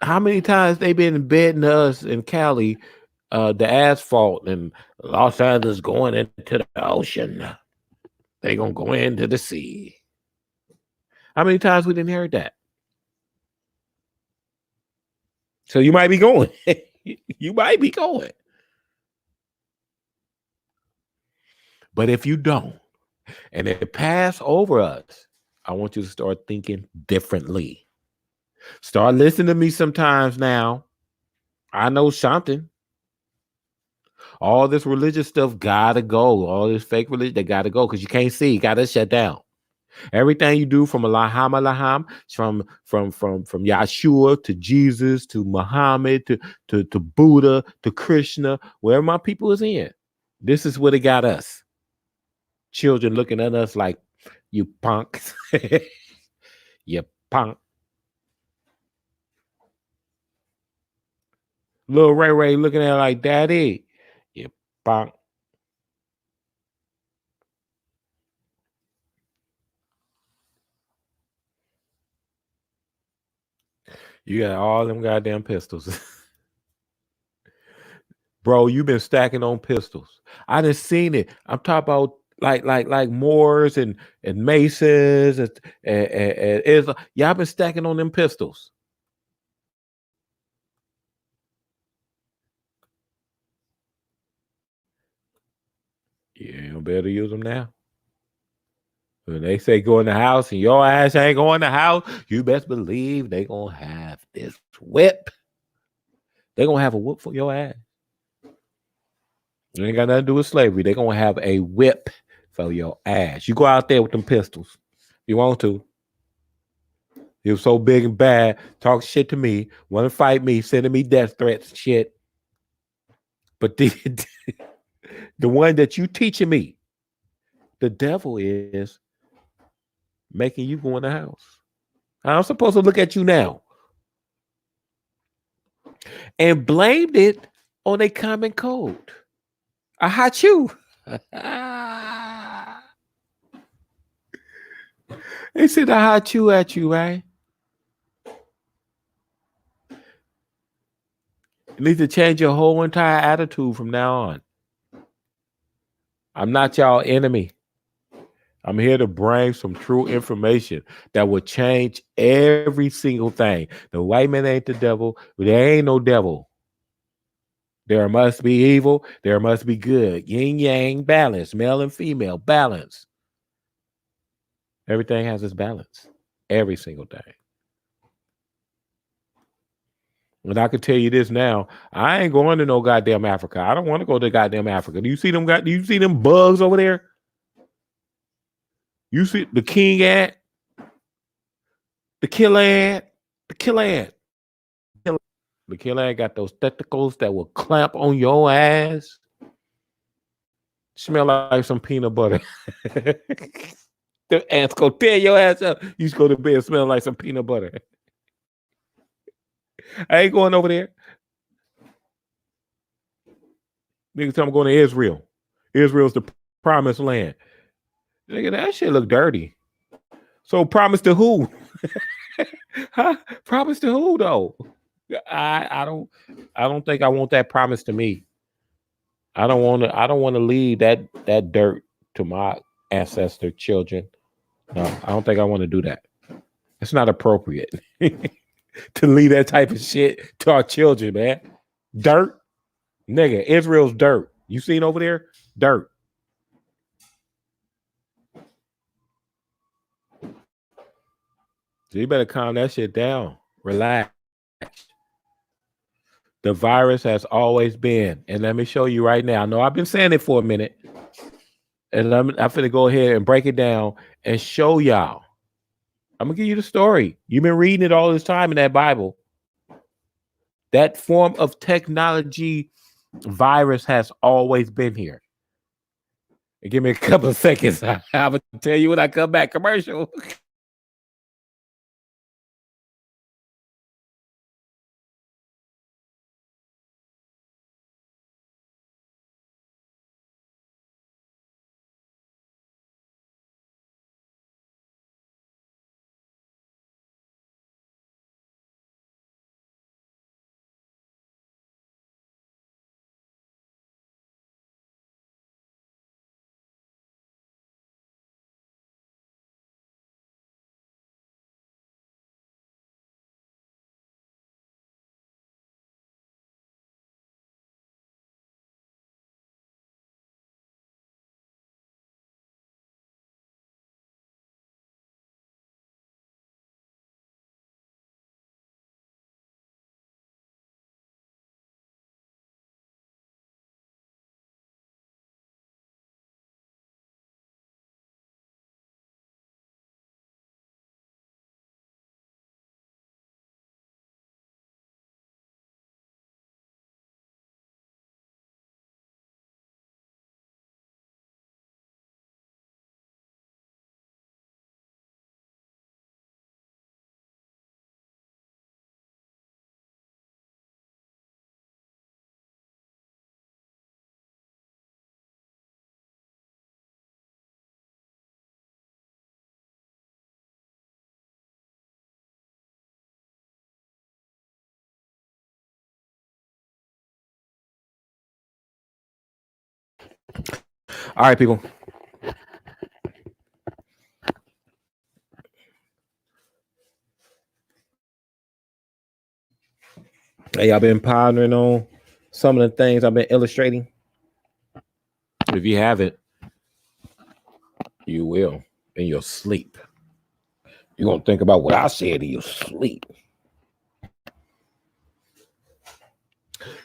how many times they been betting us in Cali, the asphalt and Los Angeles going into the ocean. They gonna go into the sea. How many times we didn't hear that? So you might be going. You might be going. But if you don't, and it pass over us, I want you to start thinking differently. Start listening to me sometimes now. I know something. All this religious stuff gotta go. All this fake religion, they gotta go because you can't see. You gotta shut down. Everything you do from Allaham, from Yahshua to Jesus to Muhammad to Buddha to Krishna, wherever my people is in, this is what it got us. Children looking at us like, you punks. You punk. Little Ray looking at her like, Daddy, you punk. You got all them goddamn pistols. Bro, you've been stacking on pistols. I done seen it. I'm talking about like Moors and Masons and y'all been stacking on them pistols. You better use them now. When they say go in the house and your ass ain't going in the house, you best believe they gonna have this whip. They gonna have a whip for your ass. It ain't got nothing to do with slavery. They gonna have a whip for your ass. You go out there with them pistols. You want to. You so big and bad, talk shit to me, want to fight me, sending me death threats and shit. But the one that you teaching me, the devil is making you go in the house. I'm supposed to look at you now and blamed it on a common code. I hot you. They said I hot you at you, right? You need to change your whole entire attitude from now on. I'm not y'all enemy. I'm here to bring some true information that will change every single thing. The white man ain't the devil, but there ain't no devil. There must be evil. There must be good. Yin yang balance. Male and female balance. Everything has its balance. Every single thing. And I can tell you this now, I ain't going to no goddamn Africa. I don't want to go to goddamn Africa. Do you see them? Do you see them bugs over there? You see the king ant, the killer ant, the killer ant. The killer ant got those testicles that will clamp on your ass. Smell like some peanut butter. The ants go tear your ass up. You just go to bed smelling like some peanut butter. I ain't going over there. Niggas tell me I'm going to Israel. Israel's the promised land. Nigga, that shit look dirty. So promise to who? Huh? Promise to who though? I don't think I want that promise to me. I don't want to leave that dirt to my ancestor children. No, I don't think I want to do that. It's not appropriate to leave that type of shit to our children, man. Dirt, nigga. Israel's dirt. You seen over there? Dirt. So you better calm that shit down. Relax. The virus has always been, and let me show you right now. I know I've been saying it for a minute, and I'm finna go ahead and break it down and show y'all. I'm gonna give you the story. You've been reading it all this time in that Bible. That form of technology virus has always been here. And give me a couple of seconds. I'm gonna tell you when I come back. Commercial. All right, people. Hey, y'all been pondering on some of the things I've been illustrating? If you haven't, you will in your sleep. You're going to think about what I said in your sleep.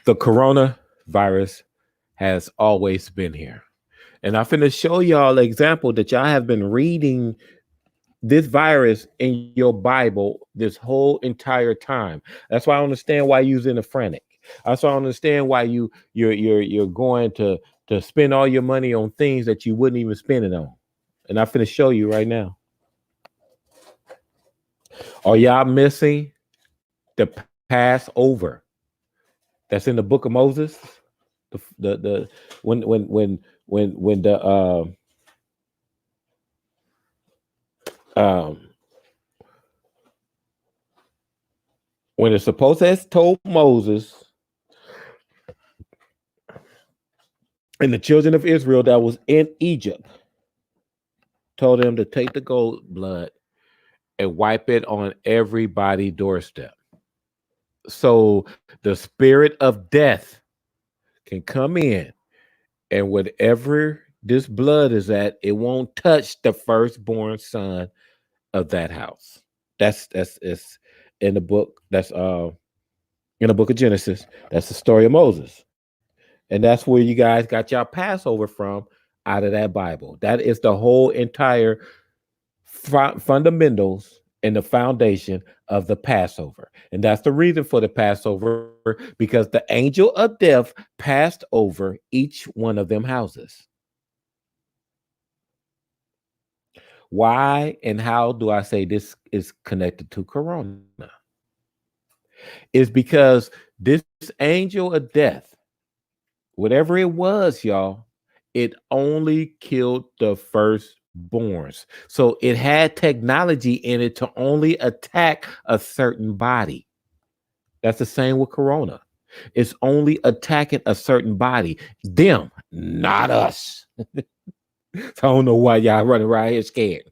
The coronavirus has always been here. And I'm finna show y'all an example that y'all have been reading this virus in your Bible this whole entire time. That's why I understand why you're in a frantic. That's why I understand why you're going to spend all your money on things that you wouldn't even spend it on. And I'm finna show you right now. Are y'all missing the Passover that's in the book of Moses? The when the when it's supposed to have told Moses and the children of Israel that was in Egypt, told them to take the goat blood and wipe it on everybody's doorstep. So the spirit of death can come in, and whatever this blood is at, it won't touch the firstborn son of that house. That's it's in the book. That's in the book of Genesis. That's the story of Moses. And that's where you guys got your Passover from, out of that Bible. That is the whole entire fundamentals and the foundation of the Passover. And that's the reason for the Passover, because the angel of death passed over each one of them houses. Why and how do I say this is connected to Corona? Is because this angel of death, whatever it was, y'all, it only killed the firstborns. So it had technology in it to only attack a certain body. That's the same with Corona. It's only attacking a certain body. Them, not us. So I don't know why y'all running around here scared.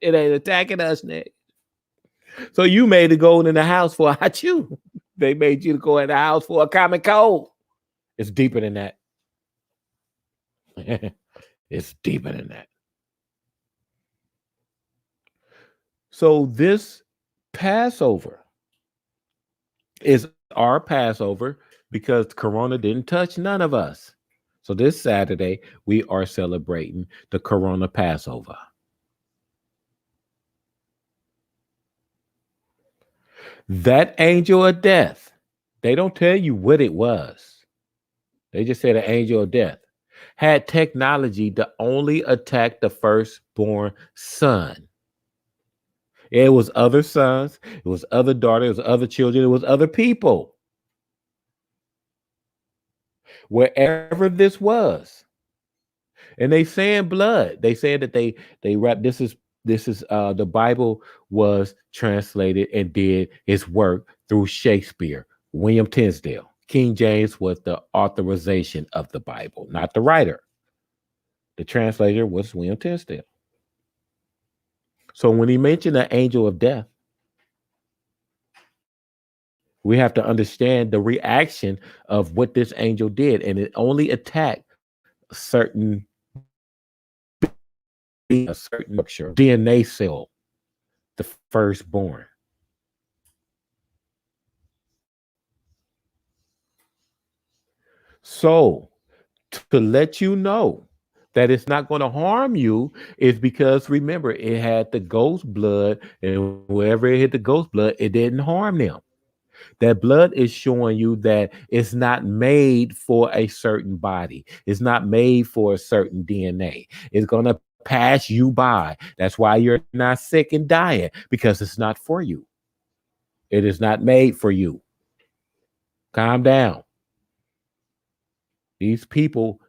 It ain't attacking us, Nick. So you made it go in the house for a achoo. They made you to go in the house for a common cold. It's deeper than that. It's deeper than that. So this Passover is our Passover because Corona didn't touch none of us. So this Saturday, we are celebrating the Corona Passover. That angel of death, they don't tell you what it was. They just said an angel of death had technology to only attack the firstborn son. It was other sons, it was other daughters, it was other children, it was other people. Wherever this was. And they saying blood. They said that they wrap this is the Bible was translated and did its work through Shakespeare, William Tinsdale. King James was the authorization of the Bible, not the writer. The translator was William Tinsdale. So when he mentioned the angel of death, we have to understand the reaction of what this angel did, and it only attacked certain a certain structure, DNA cell, the firstborn. So to let you know that it's not going to harm you is because remember, it had the ghost blood, and wherever it hit the ghost blood, it didn't harm them. That blood is showing you that it's not made for a certain body. It's not made for a certain DNA. It's going to pass you by. That's why you're not sick and dying, because it's not for you. It is not made for you. Calm down. These people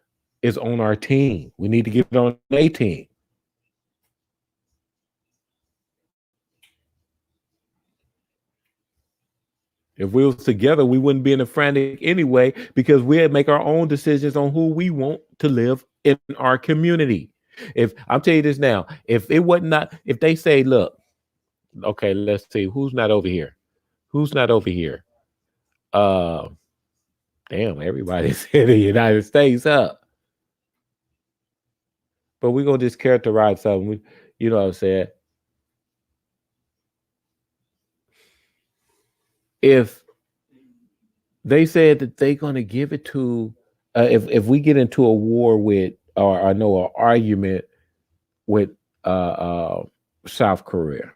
is on our team. We need to get on a team. If we was together, we wouldn't be in a frantic anyway, because we'd make our own decisions on who we want to live in our community. If I'll tell you this now, if it wasn't not, if they say, look, okay, let's see, who's not over here? Who's not over here? Damn, everybody's in the United States, huh? But we're gonna just characterize something. You know what I'm saying? If they said that they're gonna give it to, if we get into a war with, or I know an argument with South Korea,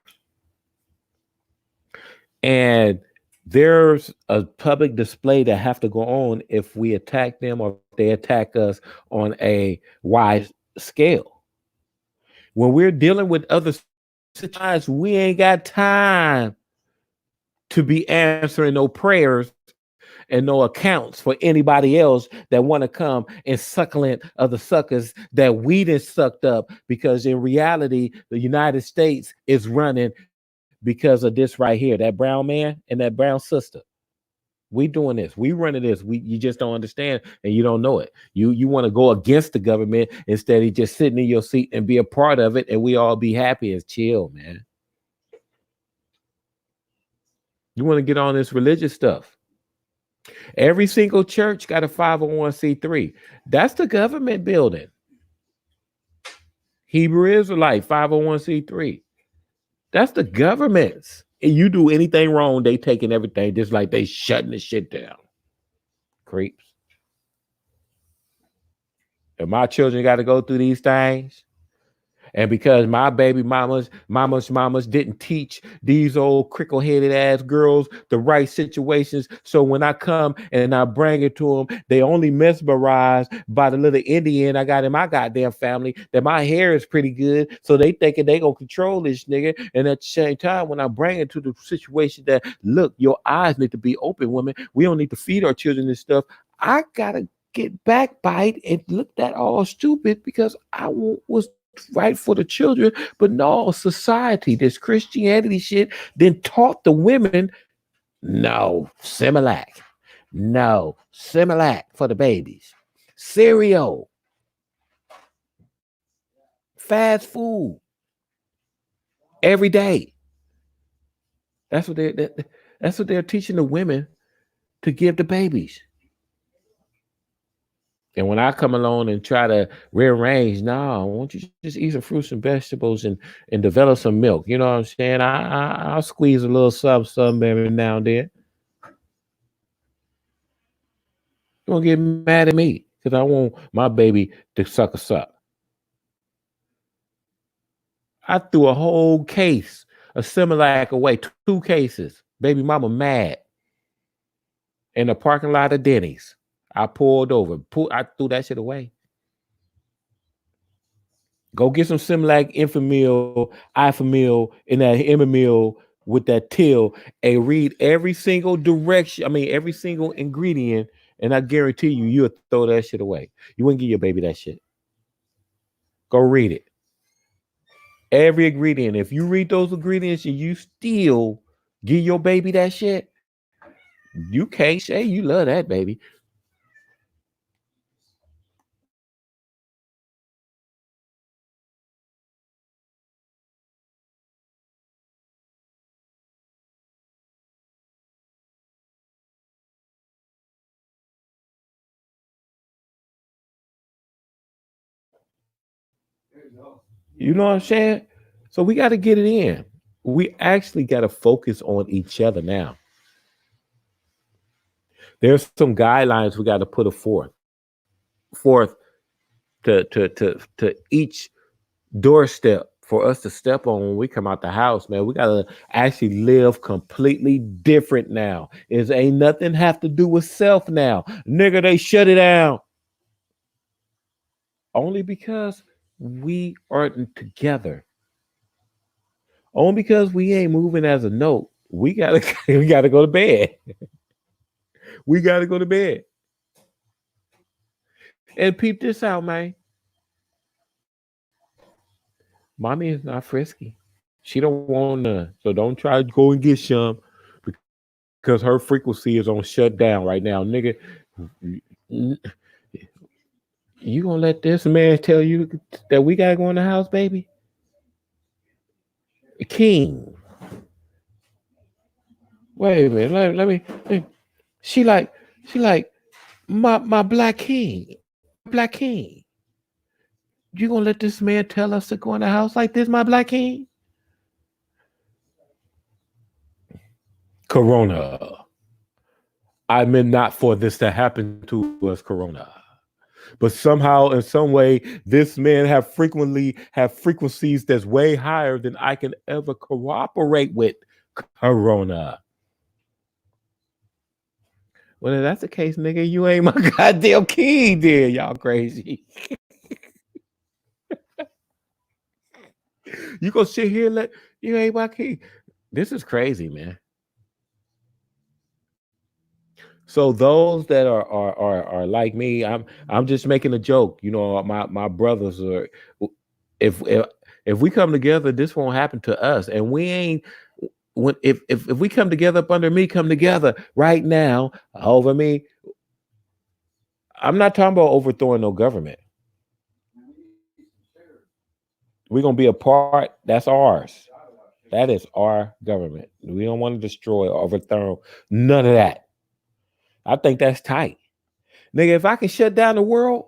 and there's a public display that have to go on if we attack them or if they attack us on a wide scale. When we're dealing with other situations, we ain't got time to be answering no prayers and no accounts for anybody else that want to come and suckling other suckers that we done sucked up, because in reality, the United States is running because of this right here, that brown man and that brown sister. We doing this. We running this. You just don't understand and you don't know it. You want to go against the government instead of just sitting in your seat and be a part of it, and we all be happy and chill, man. You want to get on this religious stuff. Every single church got a 501c3. That's the government building. Hebrew Israelite 501c3. That's the government's. And you do anything wrong, they taking everything just like they shutting the shit down. Creeps. And my children got to go through these things. And because my baby mamas didn't teach these old crickle-headed ass girls the right situations. So when I come and I bring it to them, they only mesmerized by the little Indian I got in my goddamn family, that my hair is pretty good. So they thinking they gonna control this nigga. And at the same time, when I bring it to the situation that, look, your eyes need to be open, women. We don't need to feed our children this stuff. I gotta get backbite and look that all stupid because I was right for the children. But no, society, this Christianity shit, then taught the women, no, Similac. No, Similac for the babies. Cereal. Fast food. Every day. That's what they're teaching the women to give the babies. And when I come along and try to rearrange, no, I want you to just eat some fruits and vegetables and develop some milk. You know what I'm saying? I'll squeeze a little something every now and then. You won't get mad at me because I want my baby to suck a suck. I threw a whole case of Similac away, 2 cases. Baby mama mad. In the parking lot of Denny's. I pulled over. I threw that shit away. Go get some Similac, Enfamil, Ifamil, and that Emamil with that till, and read every single every single ingredient, and I guarantee you'll throw that shit away. You wouldn't give your baby that shit. Go read it. Every ingredient. If you read those ingredients and you still give your baby that shit, you can't say you love that baby. You know what I'm saying? So we got to get it in. We actually got to focus on each other now. There's some guidelines we got to put forth to each doorstep for us to step on when we come out the house, man. We got to actually live completely different now. It ain't nothing have to do with self now. Nigga, they shut it down. Only because we aren't together. Only because we ain't moving as a note. We gotta go to bed. We gotta go to bed. And peep this out, man. Mommy is not frisky. She don't want none. So don't try to go and get some because her frequency is on shutdown right now. Nigga, you gonna let this man tell you that we gotta go in the house, baby? King. Wait a minute. Let me. She like my black king. Black king. You gonna let this man tell us to go in the house like this, my black king? Corona. I meant not for this to happen to us, Corona. But somehow, in some way, this man have frequencies that's way higher than I can ever cooperate with, Corona. Well, if that's the case, nigga, you ain't my goddamn king, then. Y'all crazy. You gonna sit here and you ain't my king. This is crazy, man. So those that are like me, I'm just making a joke. You know, my brothers are. If we come together, this won't happen to us, and we ain't. If we come together up under me, come together right now over me. I'm not talking about overthrowing no government. We're gonna be a part. That's ours. That is our government. We don't want to destroy or overthrow none of that. I think that's tight. Nigga, if I can shut down the world,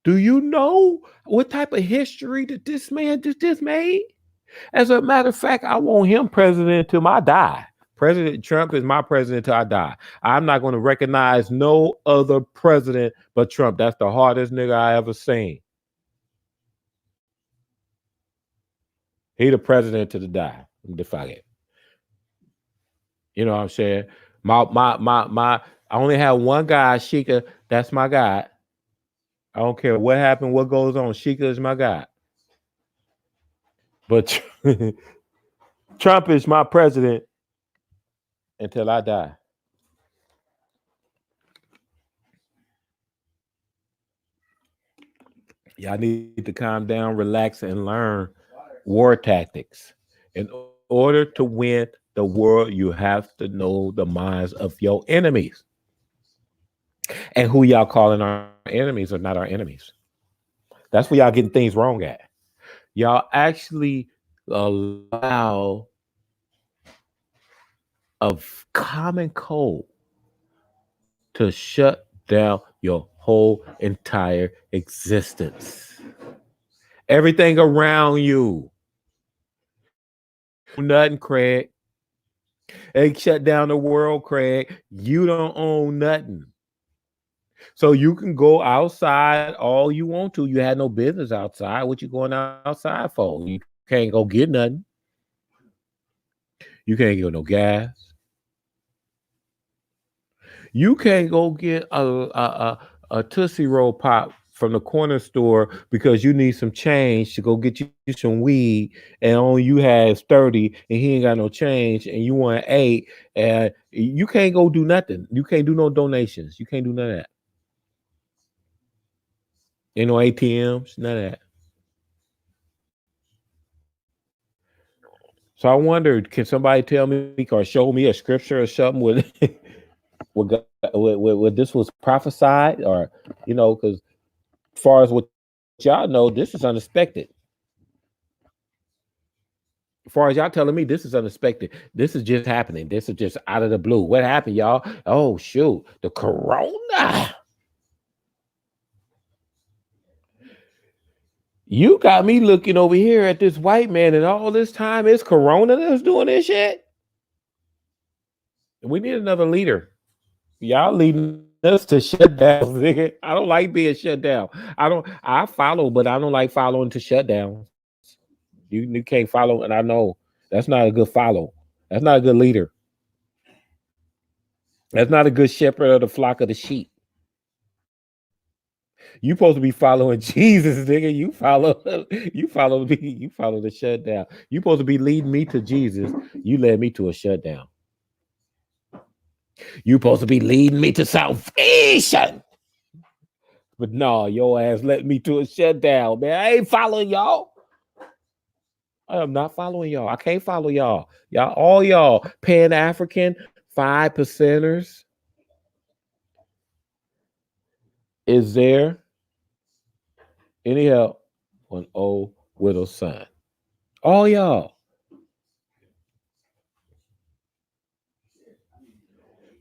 do you know what type of history that this man just made? As a matter of fact, I want him president till I die. President Trump is my president till I die. I'm not going to recognize no other president but Trump. That's the hardest nigga I ever seen. He the president to the die. Fuck it. You know what I'm saying? My. I only have one guy, Sheikah. That's my guy. I don't care what happened, what goes on. Sheikah is my guy. But Trump is my president until I die. Y'all need to calm down, relax, and learn war tactics. In order to win the world, you have to know the minds of your enemies. And who y'all calling our enemies are not our enemies. That's where y'all getting things wrong at. Y'all actually allow a common cold to shut down your whole entire existence. Everything around you. Nothing, Craig. They shut down the world, Craig. You don't own nothing. So you can go outside all you want to. You had no business outside. What you going outside for? You can't go get nothing. You can't get no gas. You can't go get a Tootsie Roll pop from the corner store because you need some change to go get you some weed, and all you have 30 and he ain't got no change, and you want 8, and you can't go do nothing. You can't do no donations. You can't do none of that. Ain't no ATMs, none of that. So I wondered, can somebody tell me or show me a scripture or something with what this was prophesied, or because as far as what y'all know, this is unexpected. As far as y'all telling me, this is unexpected. This is just happening. This is just out of the blue. What happened, y'all? Oh shoot, the corona. You got me looking over here at this white man, and all this time it's corona that's doing this shit. We need another leader. Y'all leading us to shut down, nigga. I don't like being shut down. I follow, but I don't like following to shut down. You can't follow, and I know that's not a good follow. That's not a good leader. That's not a good shepherd of the flock of the sheep. You supposed to be following Jesus, nigga. You follow me. You follow the shutdown. You supposed to be leading me to Jesus. You led me to a shutdown. You supposed to be leading me to salvation. But no, your ass led me to a shutdown, man. I ain't following y'all. I am not following y'all. I can't follow y'all. All y'all Pan-African 5%ers. Is there any help for an old widow's son? All y'all.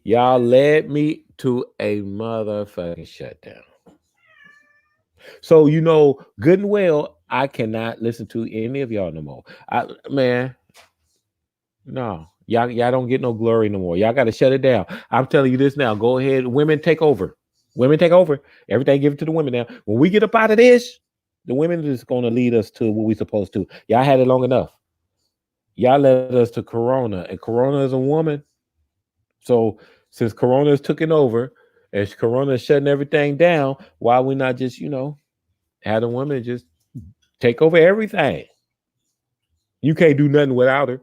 Y'all led me to a motherfucking shutdown. So good and well, I cannot listen to any of y'all no more. No, y'all don't get no glory no more. Y'all got to shut it down. I'm telling you this now. Go ahead, women take over. Women take over. Everything give it to the women now. When we get up out of this, the women is going to lead us to what we supposed to. Y'all had it long enough. Y'all led us to Corona, and Corona is a woman. So since Corona is taking over, and Corona is shutting everything down, why we not just have the women just take over everything? You can't do nothing without her.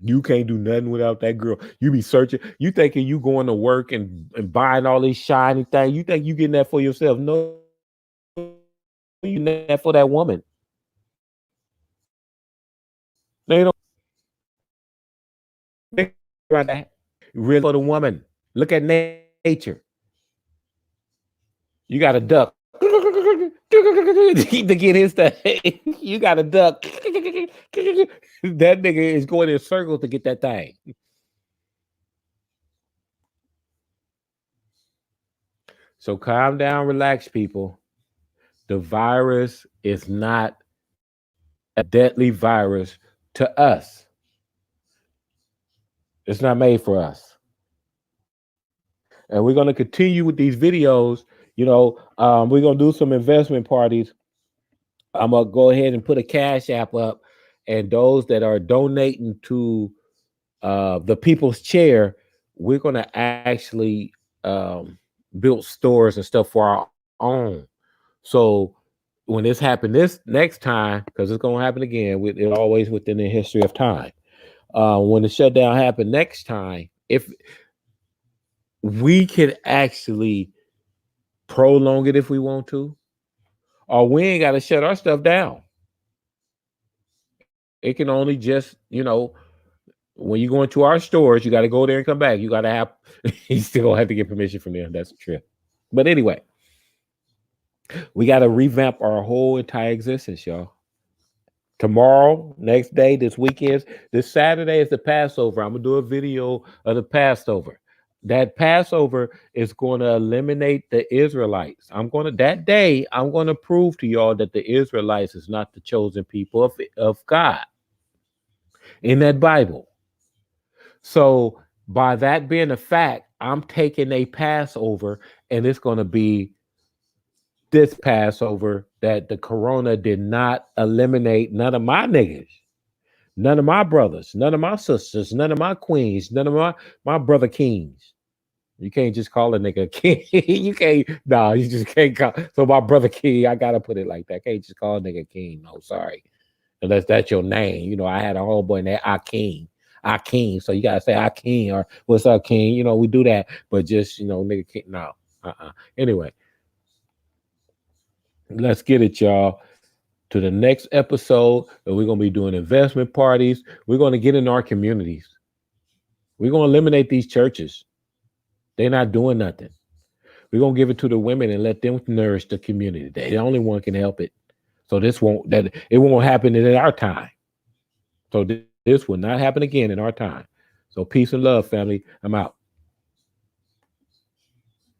You can't do nothing without that girl. You be searching. You thinking you going to work and buying all these shiny things. You think you getting that for yourself. No, you getting that for that woman. They don't think about that. Really for the woman. Look at nature. You got a duck. to get his thing. You got to duck. That nigga is going in circles to get that thing. So calm down, relax, people. The virus is not a deadly virus to us. It's not made for us. And we're going to continue with these videos. You know, we're going to do some investment parties. I'm going to go ahead and put a Cash App up. And those that are donating to the People's Chair, we're going to actually build stores and stuff for our own. So when this happened this next time, because it's going to happen again, it always within the history of time. When the shutdown happened next time, if we could actually prolong it if we want to, or we ain't got to shut our stuff down. It can only just, you know, when you go into our stores, you got to go there and come back. You got to have, you still gonna have to get permission from them. That's true. But anyway, we got to revamp our whole entire existence, y'all. Tomorrow, next day, this weekend, this Saturday is the Passover. I'm gonna do a video of the Passover. That Passover is going to eliminate the Israelites. That day, I'm going to prove to y'all that the Israelites is not the chosen people of God in that Bible. So by that being a fact, I'm taking a Passover, and it's going to be this Passover that the corona did not eliminate none of my niggas, none of my brothers, none of my sisters, none of my queens, none of my brother kings. You can't just call a nigga king. You can't, no, you just can't call. So my brother king, I gotta put it like that. I can't just call a nigga king. No, sorry. Unless that's your name. You know, I had a homeboy named Akeem. So you gotta say Akeem or what's up, King? You know, we do that, but just, you know, nigga king. No. Anyway. Let's get it, y'all, to the next episode. And we're going to be doing investment parties. We're going to get in our communities. We're going to eliminate these churches. They're not doing nothing. We're going to give it to the women and let them nourish the community. They the only one can help it. So it won't happen in our time. So this will not happen again in our time. So peace and love, family. I'm out.